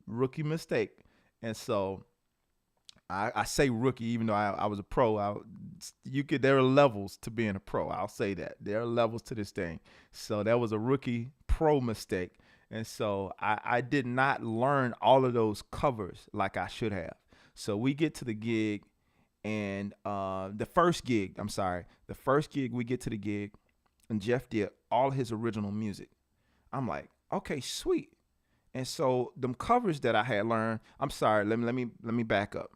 Rookie mistake. And so I say rookie, even though I was a pro. There are levels to being a pro. I'll say that there are levels to this thing. So that was a rookie pro mistake. And so I did not learn all of those covers like I should have. So we get to the gig, and the first gig we get to the gig, and Jeff did all his original music. I'm like, okay, sweet. And so them covers that I had learned, I'm sorry, let me back up.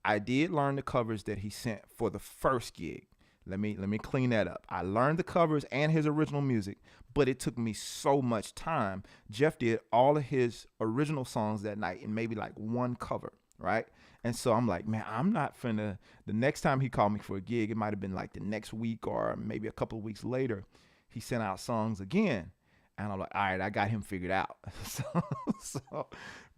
I did learn the covers that he sent for the first gig. Let me clean that up. I learned the covers and his original music, but it took me so much time. Jeff did all of his original songs that night and maybe like one cover, right? And so I'm like, man, I'm not finna. The next time he called me for a gig, it might have been like the next week or maybe a couple of weeks later. He sent out songs again, and I'm like, all right, I got him figured out. so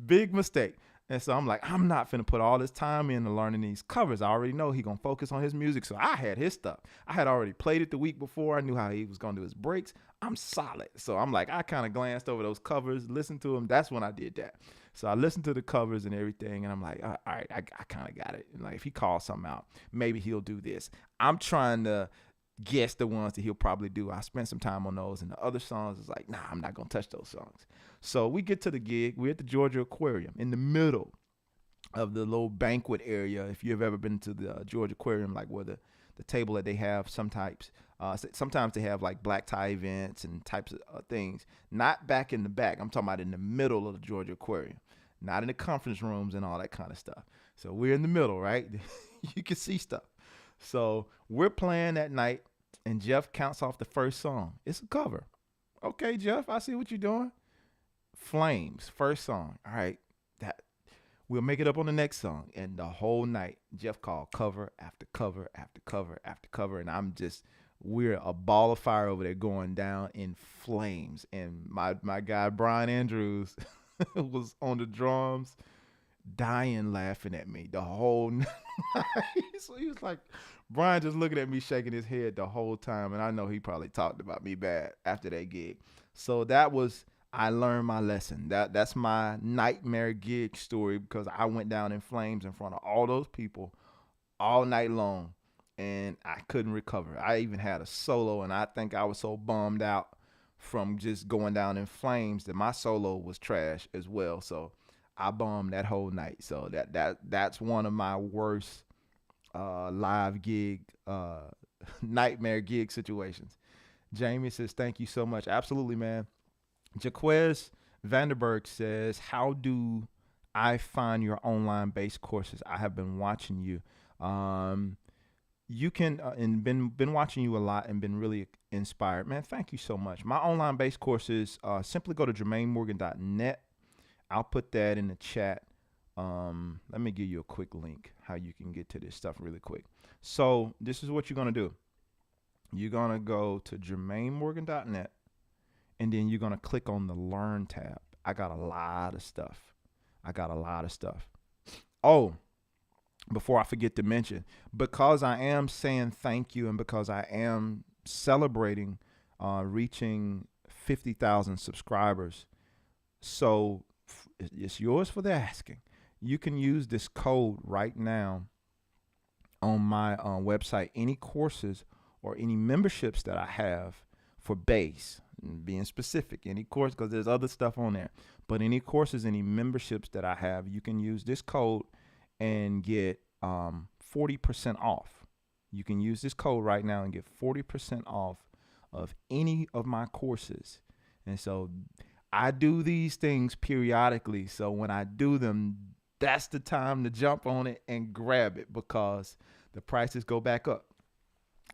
big mistake. And so I'm like, I'm not finna put all this time into learning these covers. I already know he gonna focus on his music. So I had his stuff. I had already played it the week before. I knew how he was gonna do his breaks. I'm solid. So I'm like, I kind of glanced over those covers, listened to them. That's when I did that. So I listened to the covers and everything, and I'm like, all right, I kind of got it. And like, if he calls something out, maybe he'll do this. I'm trying to guess the ones that he'll probably do. I spent some time on those, and the other songs is like, nah, I'm not gonna touch those songs. So we get to the gig. We're at the Georgia Aquarium in the middle of the little banquet area. If you've ever been to the Georgia Aquarium, like where the table that they have sometimes they have like black tie events and types of things. Not back in the back. I'm talking about in the middle of the Georgia Aquarium, not in the conference rooms and all that kind of stuff. So we're in the middle, right? You can see stuff. So we're playing that night, and Jeff counts off the first song. It's a cover. Okay, Jeff, I see what you're doing. Flames, first song. All right, that we'll make it up on the next song. And the whole night, Jeff called cover after cover after cover after cover, and we're a ball of fire over there going down in flames. And my guy Brian Andrews was on the drums, dying laughing at me the whole night. So he was like, Brian just looking at me, shaking his head the whole time. And I know he probably talked about me bad after that gig. So I learned my lesson. That's my nightmare gig story, because I went down in flames in front of all those people all night long, and I couldn't recover. I even had a solo, and I think I was so bummed out from just going down in flames that my solo was trash as well. So I bummed that whole night. So that's one of my worst live gig nightmare gig situations. Jamie says, thank you so much. Absolutely, man. Jaquez Vanderberg says, how do I find your online based courses? I have been watching you. you can and been watching you a lot and been really inspired, man. Thank you so much. My online based courses, simply go to jermainemorgan.net. I'll put that in the chat. Let me give you a quick link how you can get to this stuff really quick. So this is what you're gonna do. You're gonna go to jermainemorgan.net, and then you're gonna click on the Learn tab. I got a lot of stuff. Oh, before I forget to mention, because I am saying thank you and because I am celebrating reaching 50,000 subscribers, so it's yours for the asking. You can use this code right now on my website. Any courses or any memberships that I have for base, being specific, any course, because there's other stuff on there, but any courses, any memberships that I have, you can use this code and get 40% off. You can use this code right now and get 40% off of any of my courses. And so I do these things periodically. So when I do them, that's the time to jump on it and grab it, because the prices go back up.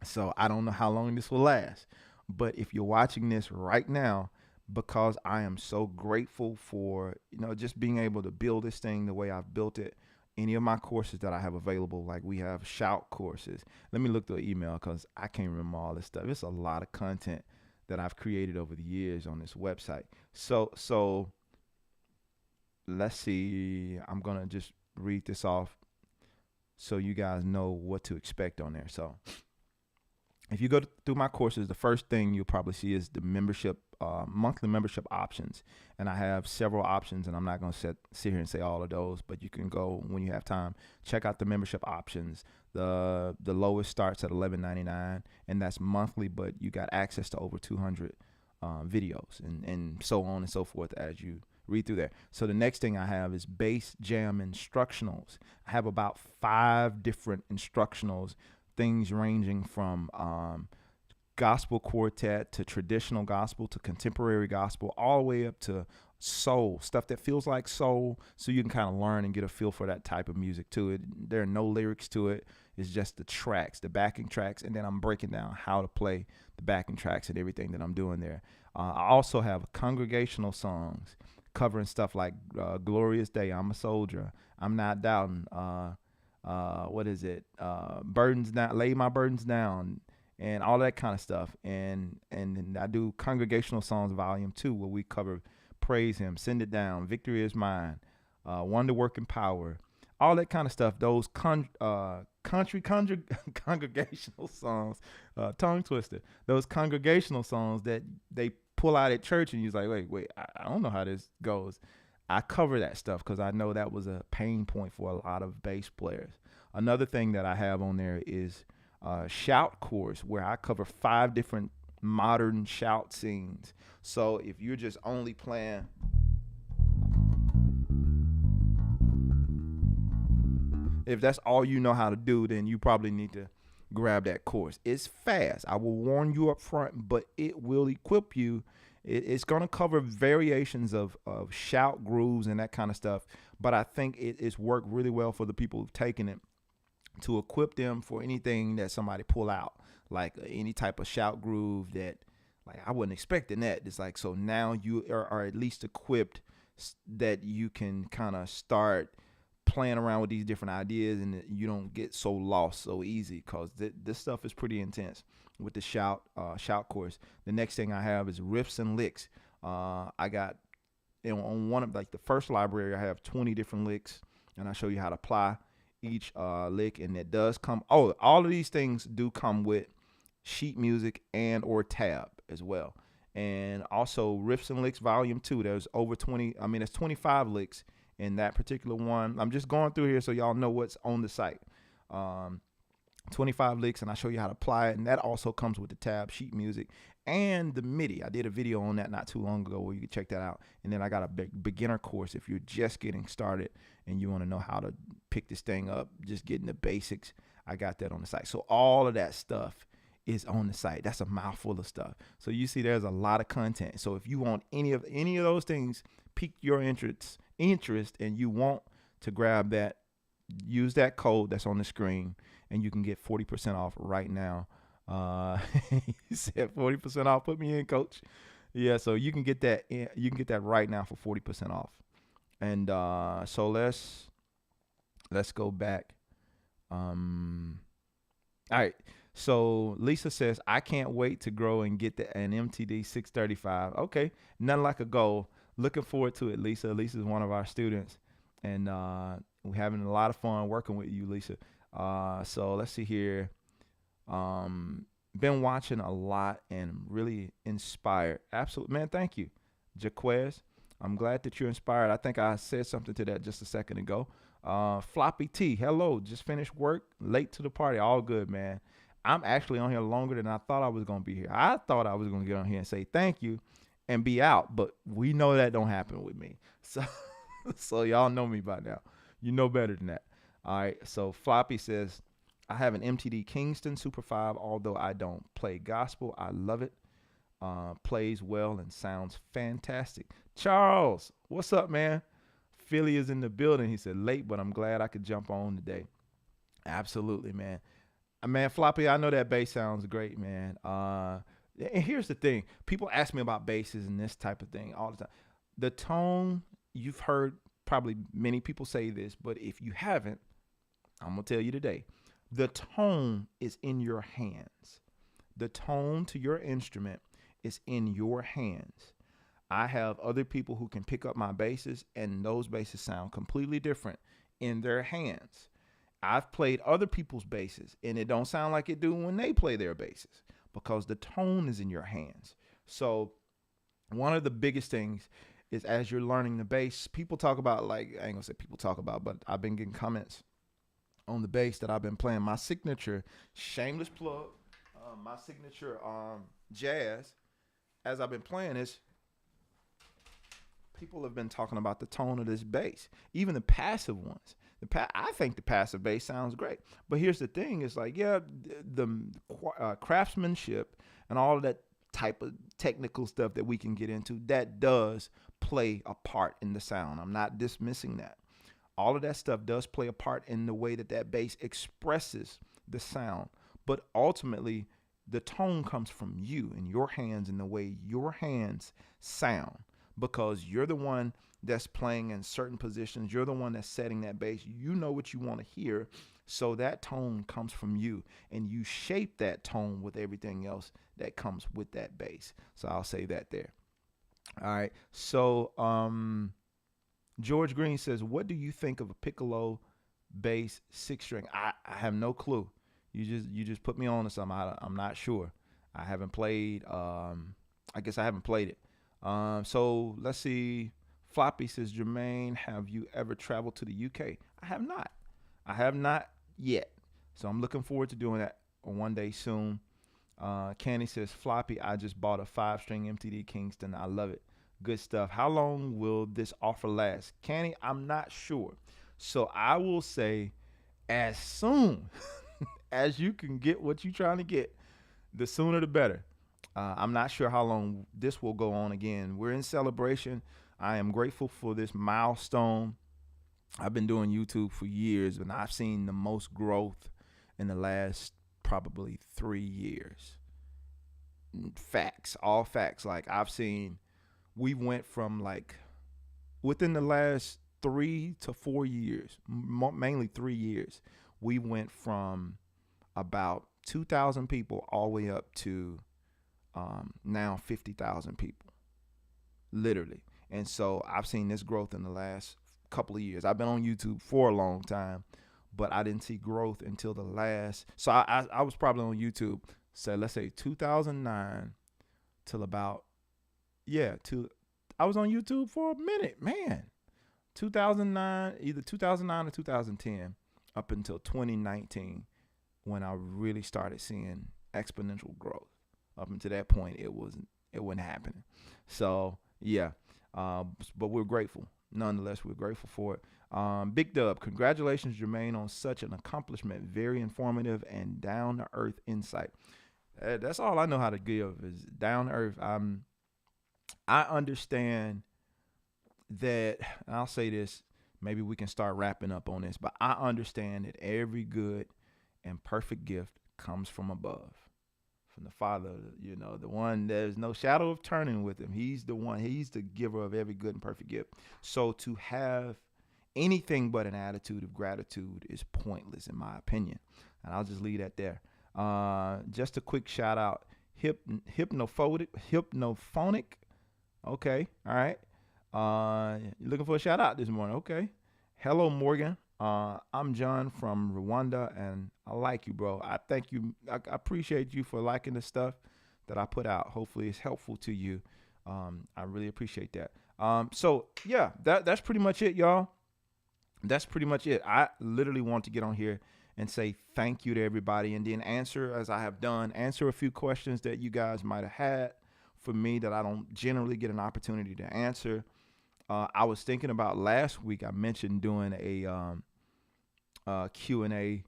So I don't know how long this will last, but if you're watching this right now, because I am so grateful for, just being able to build this thing the way I've built it. Any of my courses that I have available, like we have Shout courses. Let me look through the email because I can't remember all this stuff. It's a lot of content that I've created over the years on this website. So let's see. I'm going to just read this off so you guys know what to expect on there. So if you go through my courses, the first thing you'll probably see is the membership, monthly membership options. And I have several options, and I'm not going to sit here and say all of those, but you can go when you have time, check out the membership options. The lowest starts at $11.99, and that's monthly, but you got access to over 200 videos and so on and so forth as you read through there. So the next thing I have is bass jam instructionals. I have about 5 different instructionals, things ranging from gospel quartet to traditional gospel to contemporary gospel, all the way up to soul, stuff that feels like soul, so you can kind of learn and get a feel for that type of music to it. There are no lyrics to it. It's just the tracks, the backing tracks, and then I'm breaking down how to play the backing tracks and everything that I'm doing there. I also have congregational songs covering stuff like Glorious Day, I'm a Soldier, I'm Not Doubting, what is it? Burdens Down, Lay My Burdens Down, and all that kind of stuff. And I do Congregational Songs Volume 2, where we cover Praise Him, Send It Down, Victory Is Mine, Wonder Working Power, all that kind of stuff. Those congregational songs, tongue twister. Those congregational songs that they pull out at church, and you're like, wait, I don't know how this goes. I cover that stuff because I know that was a pain point for a lot of bass players. Another thing that I have on there is Shout course, where I cover 5 different modern shout scenes. So if you're just only playing, if that's all you know how to do, then you probably need to grab that course. It's fast. I will warn you up front, but it will equip you. It's going to cover variations of shout grooves and that kind of stuff. But I think it's worked really well for the people who've taken it to equip them for anything that somebody pull out, like any type of shout groove that, like, I wasn't expecting that. It's like, so now you are at least equipped that you can kind of start playing around with these different ideas, and you don't get so lost so easy, because this stuff is pretty intense with the shout course. The next thing I have is riffs and licks. I got, on one of, like, the first library, I have 20 different licks, and I show you how to apply each lick. And it does come, all of these things do come with sheet music and or tab as well. And also Riffs and Licks Volume 2, there's there's 25 licks in that particular one. I'm just going through here so y'all know what's on the site. 25 licks, and I show you how to apply it. And that also comes with the tab, sheet music, and the MIDI. I did a video on that not too long ago where you can check that out. And then I got a beginner course if you're just getting started and you want to know how to pick this thing up, just getting the basics. I got that on the site. So all of that stuff is on the site. That's a mouthful of stuff. So you see there's a lot of content. So if you want any of those things, pique your interest and you want to grab that use that code that's on the screen, and you can get 40% off right now. Uh, he said 40% off. Put me in, coach. Yeah, so you can get that. You can get that right now for 40% off. And so let's go back. All right. So Lisa says, I can't wait to grow and get an MTD 635. Okay. Nothing like a goal. Looking forward to it, Lisa. Lisa's one of our students. And we're having a lot of fun working with you, Lisa. So let's see here. Been watching a lot and really inspired. Absolutely. Man, thank you, Jaquez. I'm glad that you're inspired. I think I said something to that just a second ago. Floppy T, hello. Just finished work, late to the party. All good, man. I'm actually on here longer than I thought I was going to be here. I thought I was going to get on here and say thank you and be out, but we know that don't happen with me. So, so y'all know me by now. You know better than that. All right. So Floppy says, I have an MTD Kingston Super 5, although I don't play gospel. I love it. Plays well and sounds fantastic. Charles, what's up, man? Philly is in the building. He said late, but I'm glad I could jump on today. Absolutely, man. Man, Floppy, I know that bass sounds great, man. And here's the thing. People ask me about basses and this type of thing all the time. The tone, you've heard probably many people say this, but if you haven't, I'm going to tell you today. The tone is in your hands. The tone to your instrument is in your hands. I have other people who can pick up my basses, and those basses sound completely different in their hands. I've played other people's basses, and it don't sound like it do when they play their basses because the tone is in your hands. So one of the biggest things is as you're learning the bass, people talk about, like, I ain't gonna say people talk about, but I've been getting comments on the bass that I've been playing. My signature, shameless plug, my signature jazz, as I've been playing is, people have been talking about the tone of this bass, even the passive ones. I think the passive bass sounds great. But here's the thing. It's like, yeah, the craftsmanship and all of that type of technical stuff that we can get into, that does play a part in the sound. I'm not dismissing that. All of that stuff does play a part in the way that that bass expresses the sound. But ultimately, the tone comes from you and your hands and the way your hands sound, because you're the one that's playing in certain positions. You're the one that's setting that bass. You know what you want to hear. So that tone comes from you, and you shape that tone with everything else that comes with that bass. So I'll say that there. All right. So George Green says, what do you think of a piccolo bass 6-string? I have no clue. You just put me on to something. I'm not sure. I haven't played. I guess I haven't played it. So let's see. Floppy says, Jermaine, have you ever traveled to the UK? I have not. I have not yet. So I'm looking forward to doing that one day soon. Candy says, Floppy, I just bought a 5-string MTD Kingston. I love it. Good stuff. How long will this offer last? Candy, I'm not sure. So I will say as soon as you can get what you're trying to get, the sooner the better. I'm not sure how long this will go on again. We're in celebration. I am grateful for this milestone. I've been doing YouTube for years, and I've seen the most growth in the last probably 3 years. Facts, all facts. Like we went from like within the last 3 to 4 years, mainly 3 years, we went from about 2,000 people all the way up to now 50,000 people, literally. And so I've seen this growth in the last couple of years. I've been on YouTube for a long time, but I didn't see growth until the last. So I was probably on YouTube, let's say 2009 till about, I was on YouTube for a minute, man. 2009, either 2009 or 2010, up until 2019, when I really started seeing exponential growth. Up until that point, it wasn't happening. So yeah, but we're grateful. Nonetheless, we're grateful for it. Big Dub, congratulations, Jermaine, on such an accomplishment. Very informative and down to earth insight. That's all I know how to give is down to earth. I understand that. I'll say this. maybe we can start wrapping up on this. But I understand that every good and perfect gift comes from above, from the Father, the one there's no shadow of turning with him. He's the one, he's the giver of every good and perfect gift. So to have anything but an attitude of gratitude is pointless, in my opinion. And I'll just leave that there. Just a quick shout out. Hypnophonic. Okay. All right. You're looking for a shout out this morning. Okay. Hello, Morgan. I'm John from Rwanda, and I like you, bro. I thank you. I appreciate you for liking the stuff that I put out. Hopefully it's helpful to you. I really appreciate that. So yeah, that's pretty much it, y'all. That's pretty much it. I literally want to get on here and say thank you to everybody, and then answer, as I have done, answer a few questions that you guys might have had for me that I don't generally get an opportunity to answer. I was thinking about last week, I mentioned doing a Q&A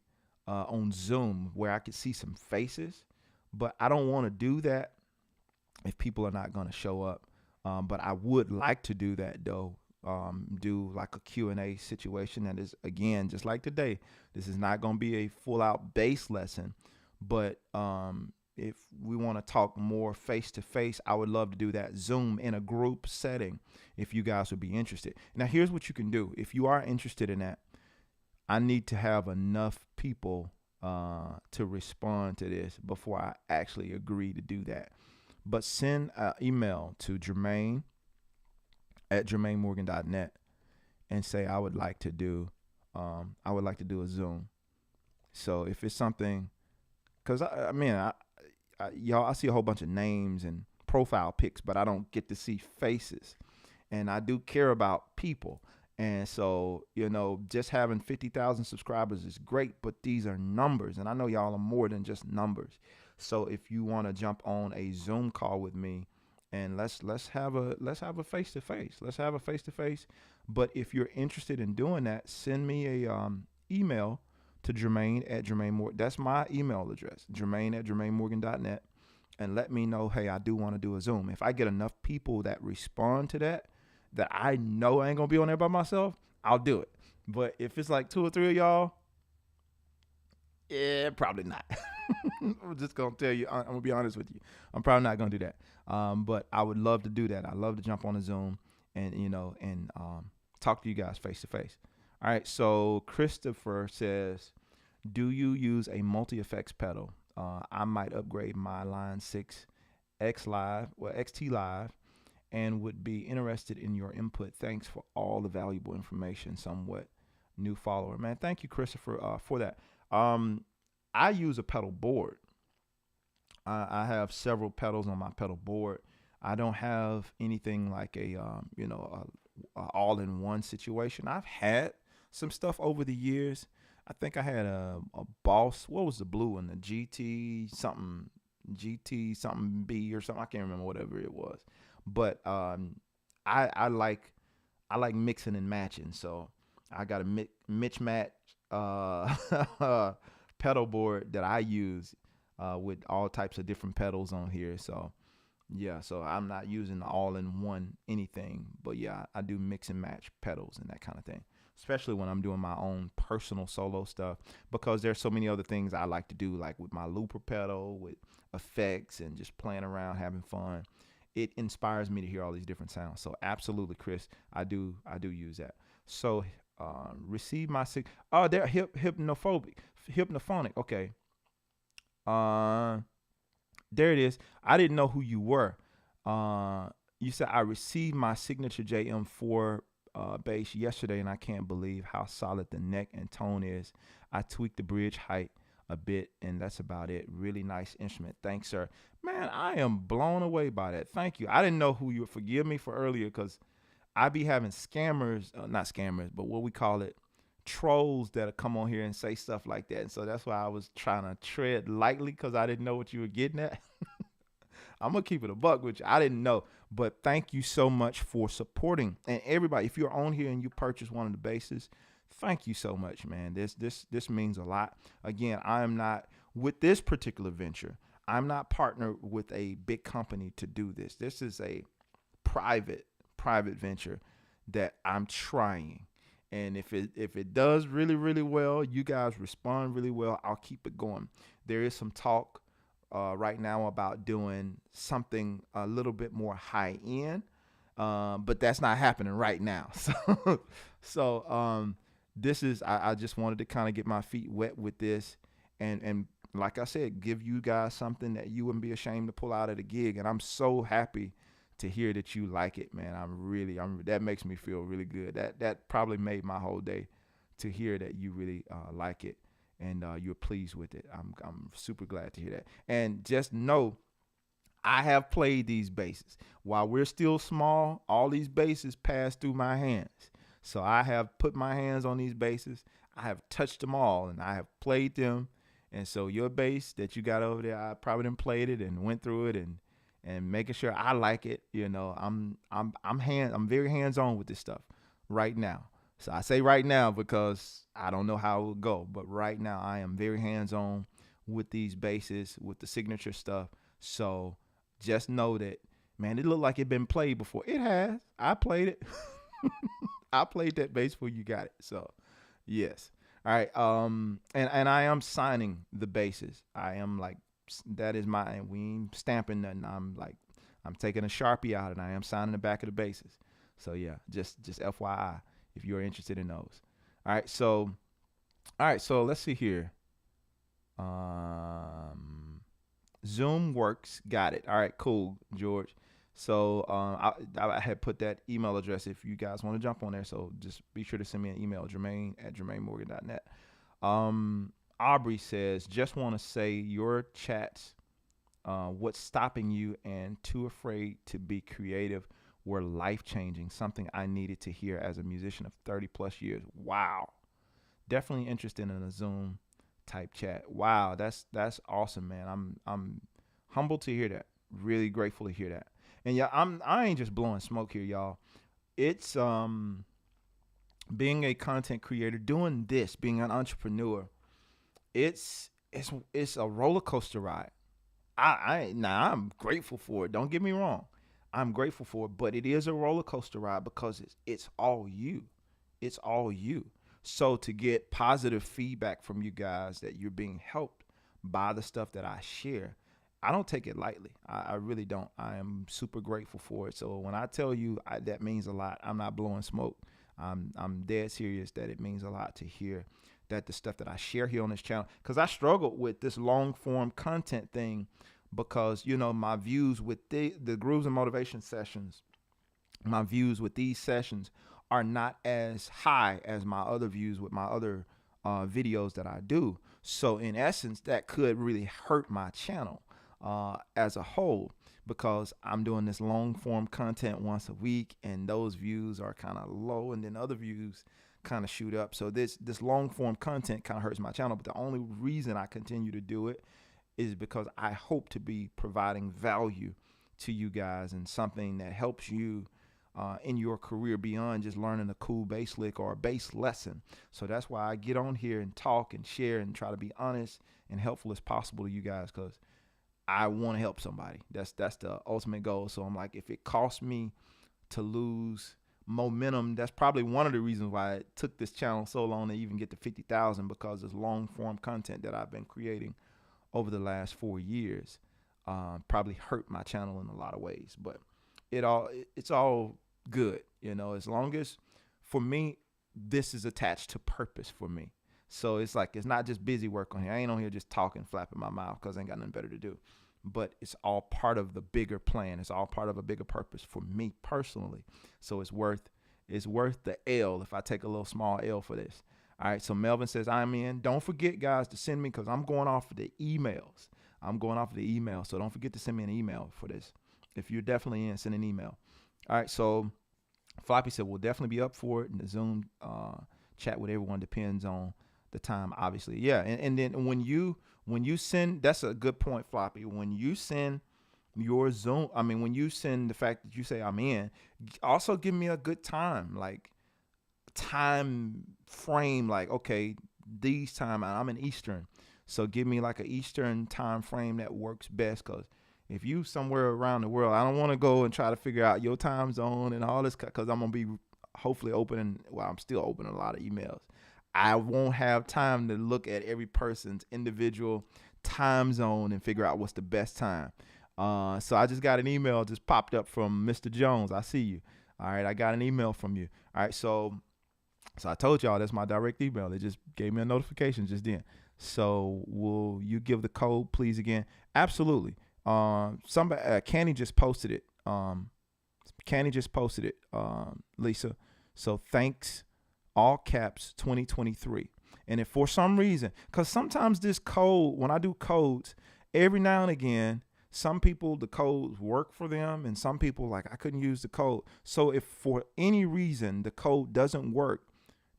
on Zoom where I could see some faces, but I don't want to do that if people are not going to show up. But I would like to do that, though. Do like a Q&A situation that is, again, just like today. This is not going to be a full out bass lesson, but if we want to talk more face to face, I would love to do that Zoom in a group setting if you guys would be interested. Now, here's what you can do. If you are interested in that, I need to have enough people to respond to this before I actually agree to do that. But send an email to Jermaine@JermaineMorgan.net and say I would like to do a Zoom. So if it's something, because I see a whole bunch of names and profile pics, but I don't get to see faces, and I do care about people. And so, just having 50,000 subscribers is great, but these are numbers, and I know y'all are more than just numbers. So if you want to jump on a Zoom call with me, and let's have a face to face. Let's have a face to face. But if you're interested in doing that, send me a email to Jermaine@JermaineMorgan. That's my email address, Jermaine@JermaineMorgan.net, and let me know, hey, I do want to do a Zoom. If I get enough people that respond to that I know I ain't gonna be on there by myself, I'll do it. But if it's like 2 or 3 of y'all, yeah, probably not. I'm just gonna tell you. I'm gonna be honest with you. I'm probably not gonna do that. But I would love to do that. I love to jump on a Zoom and talk to you guys face to face. All right. So Christopher says, do you use a multi-effects pedal? I might upgrade my Line 6 XT Live, and would be interested in your input. Thanks for all the valuable information. Somewhat new follower, man. Thank you, Christopher, for that. I use a pedal board. I have several pedals on my pedal board. I don't have anything like a all-in-one situation. I've had some stuff over the years. I think I had a Boss. What was the blue one? The GT something B or something. I can't remember, whatever it was. But I like mixing and matching. So I got a match pedal board that I use with all types of different pedals on here. So yeah, so I'm not using the all-in-one anything, but yeah, I do mix and match pedals and that kind of thing, especially when I'm doing my own personal solo stuff, because there's so many other things I like to do, like with my looper pedal, with effects, and just playing around, having fun. It inspires me to hear all these different sounds. So absolutely, Chris, I do use that. So receive my they're hypnophonic. Okay. There it is. I didn't know who you were. You said I received my signature JM4 bass yesterday, and I can't believe how solid the neck and tone is. I tweaked the bridge height a bit, and that's about it. Really nice instrument. Thanks, sir. Man, I am blown away by that. Thank you. I didn't know who you were. Forgive me for earlier, because I be having scammers, not scammers, but what we call it, trolls that come on here and say stuff like that. And so that's why I was trying to tread lightly, because I didn't know what you were getting at. I'm going to keep it a buck with you. I didn't know. But thank you so much for supporting. And everybody, if you're on here and you purchase one of the basses, thank you so much, man. This means a lot. Again, I am not, with this particular venture, I'm not partnered with a big company to do this. This is a private venture that I'm trying. And if it does really really well, you guys respond really well, I'll keep it going. There is some talk right now about doing something a little bit more high end, but that's not happening right now. So this is I just wanted to kind of get my feet wet with this, and like I said, give you guys something that you wouldn't be ashamed to pull out at a gig. And I'm so happy to hear that you like it, man. I'm that makes me feel really good. That probably made my whole day to hear that you really like it and you're pleased with it. I'm super glad to hear that. And just know, I have played these basses. While we're still small, all these basses pass through my hands. So I have put my hands on these basses. I have touched them all, and I have played them. And so your bass that you got over there, I probably done played it and went through it and making sure I like it. I'm very hands on with this stuff right now. So I say right now because I don't know how it will go, but right now I am very hands on with these basses, with the signature stuff. So just know that, man, it looked like it been played before. It has. I played it. I played that bass before you got it. So yes. All right. And I am signing the basses. I am like, that is my, we ain't stamping nothing. I'm taking a Sharpie out and I am signing the back of the basses. So yeah, just FYI if you're interested in those. All right. So let's see here. Zoom works. Got it. All right, cool, George. So I had put that email address if you guys want to jump on there. So just be sure to send me an email, jermaine@jermainemorgan.net. Aubrey says, just want to say your chats, what's stopping you and too afraid to be creative were life-changing, something I needed to hear as a musician of 30 plus years. Wow. Definitely interested in a Zoom type chat. Wow, that's awesome, man. I'm humbled to hear that. Really grateful to hear that. And yeah, I ain't just blowing smoke here, y'all. It's being a content creator, doing this, being an entrepreneur. It's a roller coaster ride. I'm grateful for it. Don't get me wrong. I'm grateful for it, but it is a roller coaster ride because it's all you. It's all you. So to get positive feedback from you guys that you're being helped by the stuff that I share, I don't take it lightly. I really don't. I am super grateful for it. So when I tell you that means a lot, I'm not blowing smoke. I'm dead serious that it means a lot to hear that the stuff that I share here on this channel, because I struggled with this long form content thing because, my views with the Grooves and Motivation sessions, my views with these sessions are not as high as my other views with my other videos that I do. So in essence, that could really hurt my channel as a whole, because I'm doing this long form content once a week and those views are kind of low and then other views kind of shoot up. So this long form content kind of hurts my channel. But the only reason I continue to do it is because I hope to be providing value to you guys and something that helps you in your career beyond just learning a cool bass lick or a bass lesson. So that's why I get on here and talk and share and try to be honest and helpful as possible to you guys, because I want to help somebody. That's the ultimate goal. So I'm like, if it costs me to lose momentum, that's probably one of the reasons why it took this channel so long to even get to 50,000, because this long form content that I've been creating over the last 4 years probably hurt my channel in a lot of ways. But it's all good, as long as, for me, this is attached to purpose for me. So it's like, it's not just busy work on here. I ain't on here just talking, flapping my mouth because I ain't got nothing better to do. But it's all part of the bigger plan. It's all part of a bigger purpose for me personally. So it's worth the L if I take a little small L for this. All right. So Melvin says, I'm in. Don't forget, guys, to send me, because I'm going off of the emails. So don't forget to send me an email for this. If you're definitely in, send an email. All right. So Floppy said, we'll definitely be up for it. And the Zoom chat with everyone depends on the time, obviously. Yeah. And then when you send, that's a good point, Floppy. When you send your Zoom, when you send the fact that you say I'm in, also give me a good time, like time frame, like, okay, these time, I'm in Eastern. So give me like an Eastern time frame that works best, because if you somewhere around the world, I don't want to go and try to figure out your time zone and all this, because I'm going to be hopefully opening. Well, I'm still opening a lot of emails. I won't have time to look at every person's individual time zone and figure out what's the best time. So I just got an email just popped up from Mr. Jones. I see you. All right, I got an email from you. All right, so I told y'all that's my direct email. They just gave me a notification just then. So will you give the code, please, again? Absolutely. Somebody, Candy just posted it. Lisa. So thanks, all caps 2023. And if for some reason, because sometimes this code, when I do codes, every now and again, some people, the codes work for them, and some people, like, I couldn't use the code. So if for any reason the code doesn't work,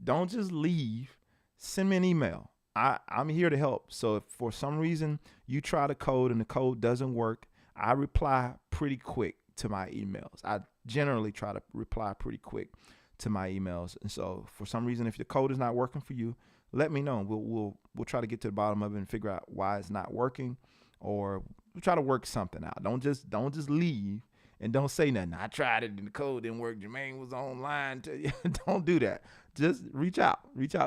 don't just leave. Send me an email. I'm here to help. So if for some reason you try the code and the code doesn't work, I reply pretty quick to my emails. I generally try to reply pretty quick to my emails. And so for some reason, if the code is not working for you, let me know. We'll try to get to the bottom of it and figure out why it's not working, or we'll try to work something out. Don't just leave and don't say nothing. I tried it and the code didn't work. Jermaine was online. Don't do that. Just reach out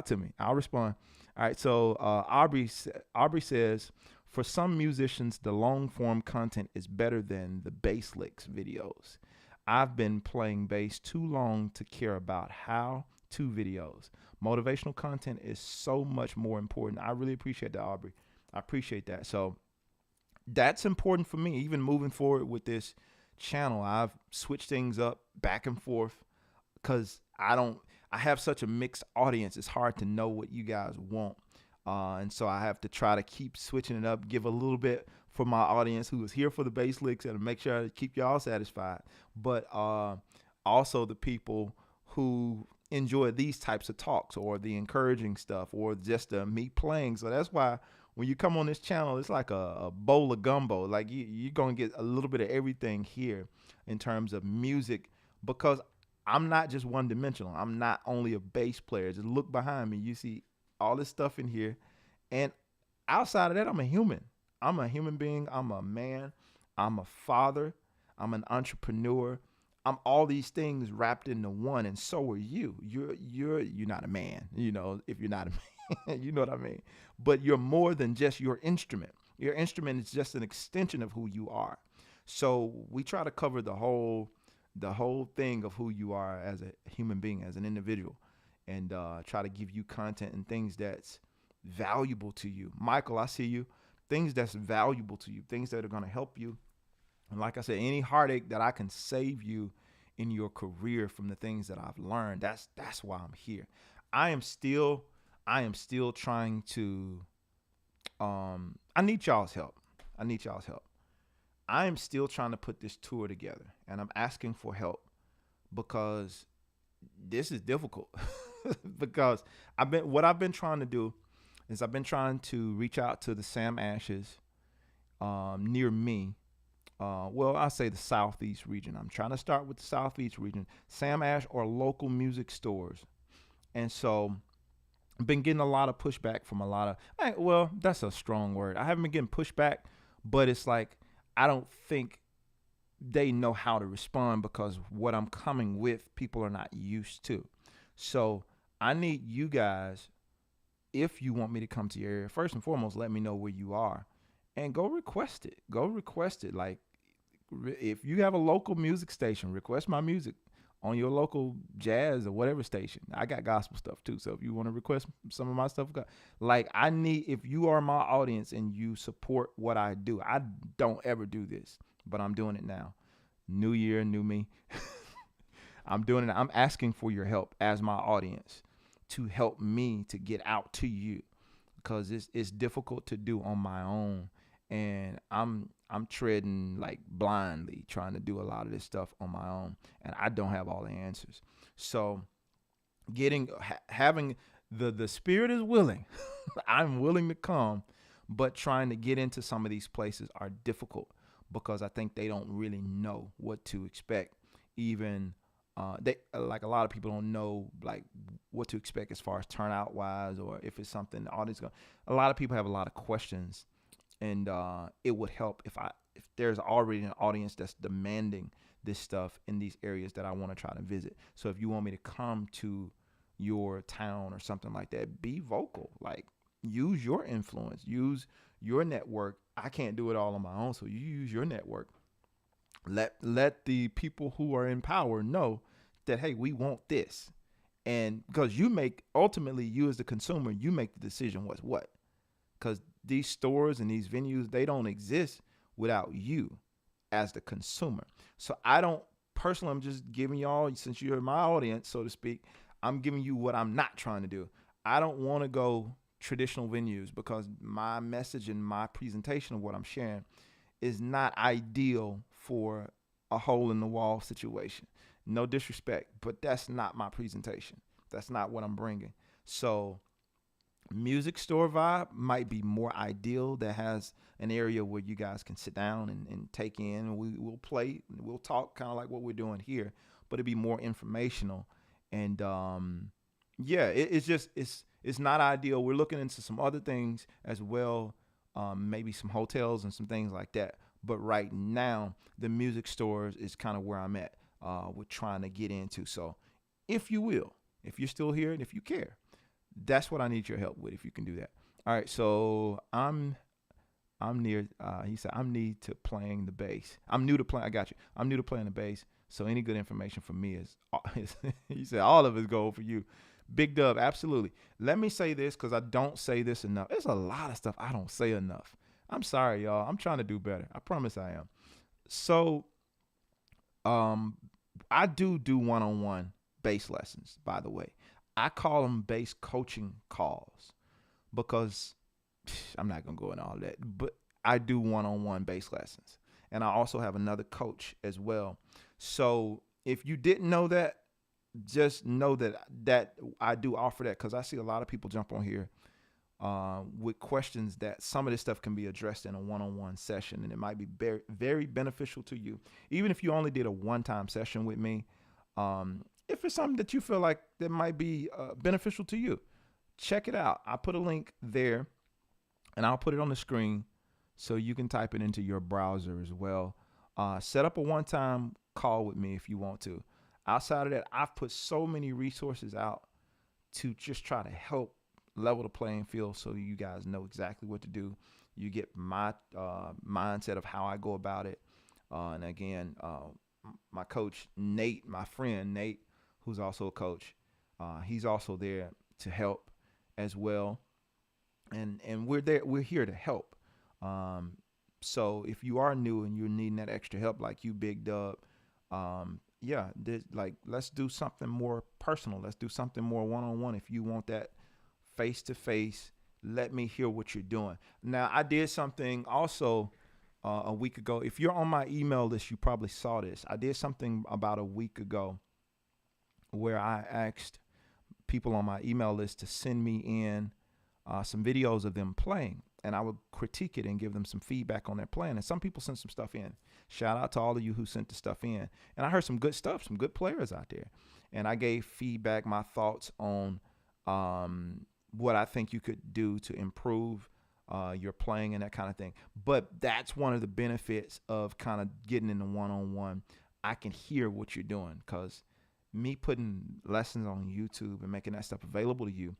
to me. I'll respond. All right. So Aubrey says, for some musicians, the long form content is better than the bass licks videos. I've been playing bass too long to care about how-to videos. Motivational content is so much more important. I really appreciate that, Aubrey. I appreciate that. So that's important for me. Even moving forward with this channel, I've switched things up back and forth because I have such a mixed audience. It's hard to know what you guys want. And so I have to try to keep switching it up, give a little bit for my audience who is here for the bass licks and make sure I keep y'all satisfied. But also the people who enjoy these types of talks or the encouraging stuff or just me playing. So that's why when you come on this channel, it's like a bowl of gumbo. Like you're going to get a little bit of everything here in terms of music, because I'm not just one dimensional. I'm not only a bass player. Just look behind me. You see all this stuff in here. And outside of that, I'm a human. I'm a human being. I'm a man. I'm a father. I'm an entrepreneur. I'm all these things wrapped into one, and so are you. You're not a man, if you're not a man, you know what I mean? But you're more than just your instrument. Your instrument is just an extension of who you are. So we try to cover the whole thing of who you are as a human being, as an individual, and try to give you content and things that's valuable to you. Michael, I see you. Things that's valuable to you, things that are going to help you. And like I said, any heartache that I can save you in your career from the things that I've learned, that's why I'm here. I am still trying to, I need y'all's help. I am still trying to put this tour together, and I'm asking for help because this is difficult. Because what I've been trying to do is I've been trying to reach out to the Sam Ashes near me. I'll say the Southeast region. I'm trying to start with the Southeast region, Sam Ash or local music stores. And so I've been getting a lot of pushback from a lot of, that's a strong word. I haven't been getting pushback, but it's like, I don't think they know how to respond because what I'm coming with, people are not used to. So I need you guys, if you want me to come to your area, first and foremost, let me know where you are and go request it. Like, if you have a local music station, request my music on your local jazz or whatever station. I got gospel stuff too. So if you want to request some of my stuff, like if you are my audience and you support what I do, I don't ever do this, but I'm doing it now. New year, new me. I'm doing it. I'm asking for your help as my audience to help me to get out to you, because it's difficult to do on my own. And I'm treading like blindly, trying to do a lot of this stuff on my own, and I don't have all the answers. So having the spirit is willing. I'm willing to come, but trying to get into some of these places are difficult because I think they don't really know what to expect. Even they, like, a lot of people don't know like what to expect as far as turnout wise, or if it's something the audience a lot of people have a lot of questions. And it would help if there's already an audience that's demanding this stuff in these areas that I want to try to visit. So if you want me to come to your town or something like that, be vocal. Like, use your influence, use your network. I can't do it all on my own, so you use your network. Let the people who are in power know that, hey, we want this. And because you make, ultimately, you as the consumer, you make the decision what's what. Because these stores and these venues, they don't exist without you as the consumer. So I don't, personally, I'm just giving y'all, since you're my audience, so to speak, I'm giving you what I'm not trying to do. I don't want to go traditional venues because my message and my presentation of what I'm sharing is not ideal for a hole in the wall situation. No disrespect, but that's not my presentation. That's not what I'm bringing. So music store vibe might be more ideal, that has an area where you guys can sit down and take in, and we'll play, we'll talk kind of like what we're doing here, but it'd be more informational. And yeah, it's not ideal. We're looking into some other things as well, maybe some hotels and some things like that. But right now, the music stores is kind of where I'm at. We're trying to get into. So if you will, if you're still here and if you care, that's what I need your help with, if you can do that. All right, so I'm near, he said, I'm new to playing the bass. I'm new to playing, I got you. I'm new to playing the bass, so any good information from me is he said, all of it's gold for you. Big dub, absolutely. Let me say this, because I don't say this enough. There's a lot of stuff I don't say enough. I'm sorry, y'all. I'm trying to do better. I promise I am. So I do one-on-one bass lessons, by the way. I call them bass coaching calls because I'm not going to go into all that, but I do one-on-one bass lessons. And I also have another coach as well. So if you didn't know that, just know that I do offer that, because I see a lot of people jump on here with questions that some of this stuff can be addressed in a one-on-one session, and it might be very, very beneficial to you. Even if you only did a one-time session with me, if it's something that you feel like that might be beneficial to you, check it out. I put a link there, and I'll put it on the screen so you can type it into your browser as well. Set up a one-time call with me if you want to. Outside of that, I've put so many resources out to just try to help level the playing field so you guys know exactly what to do. You get my mindset of how I go about it. And again, my coach, Nate, my friend, Nate, who's also a coach, he's also there to help as well. And we're here to help. So if you are new and you're needing that extra help, like you, Big Dub, yeah, let's do something more personal. Let's do something more one-on-one. If you want that face-to-face, let me hear what you're doing. Now, I did something also a week ago. If you're on my email list, you probably saw this. I did something about a week ago where I asked people on my email list to send me in some videos of them playing, and I would critique it and give them some feedback on their playing. And some people sent some stuff in. Shout out to all of you who sent the stuff in. And I heard some good stuff, some good players out there. And I gave feedback, my thoughts on what I think you could do to improve your playing and that kind of thing. But that's one of the benefits of kind of getting in the one-on-one. I can hear what you're doing, because me putting lessons on YouTube and making that stuff available to you,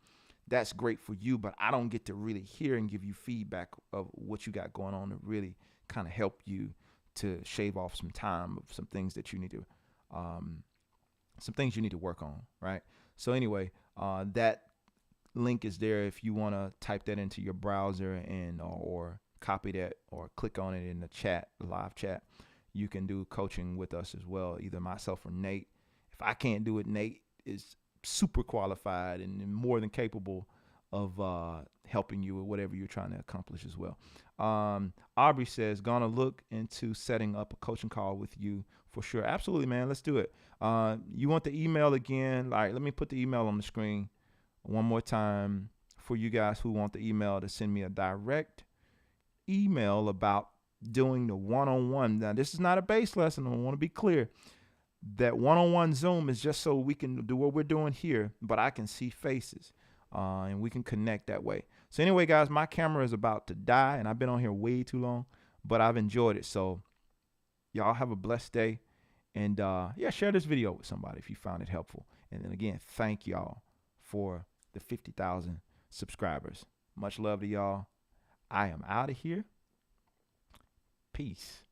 that's great for you, but I don't get to really hear and give you feedback of what you got going on to really kind of help you to shave off some time of some things that you need to, work on, right? So anyway, that link is there if you want to type that into your browser and or copy that or click on it in the chat, the live chat. You can do coaching with us as well, either myself or Nate. If I can't do it, Nate is super qualified and more than capable of helping you with whatever you're trying to accomplish as well. Aubrey says, gonna look into setting up a coaching call with you for sure. Absolutely, man. Let's do it. You want the email again? All right, let me put the email on the screen one more time for you guys who want the email to send me a direct email about doing the one-on-one. Now, this is not a bass lesson. I want to be clear. That one-on-one Zoom is just so we can do what we're doing here, but I can see faces and we can connect that way. So anyway, guys, my camera is about to die and I've been on here way too long, but I've enjoyed it. So y'all have a blessed day, And yeah, share this video with somebody if you found it helpful. And then again, thank y'all for the 50,000 subscribers. Much love to y'all. I am out of here. Peace.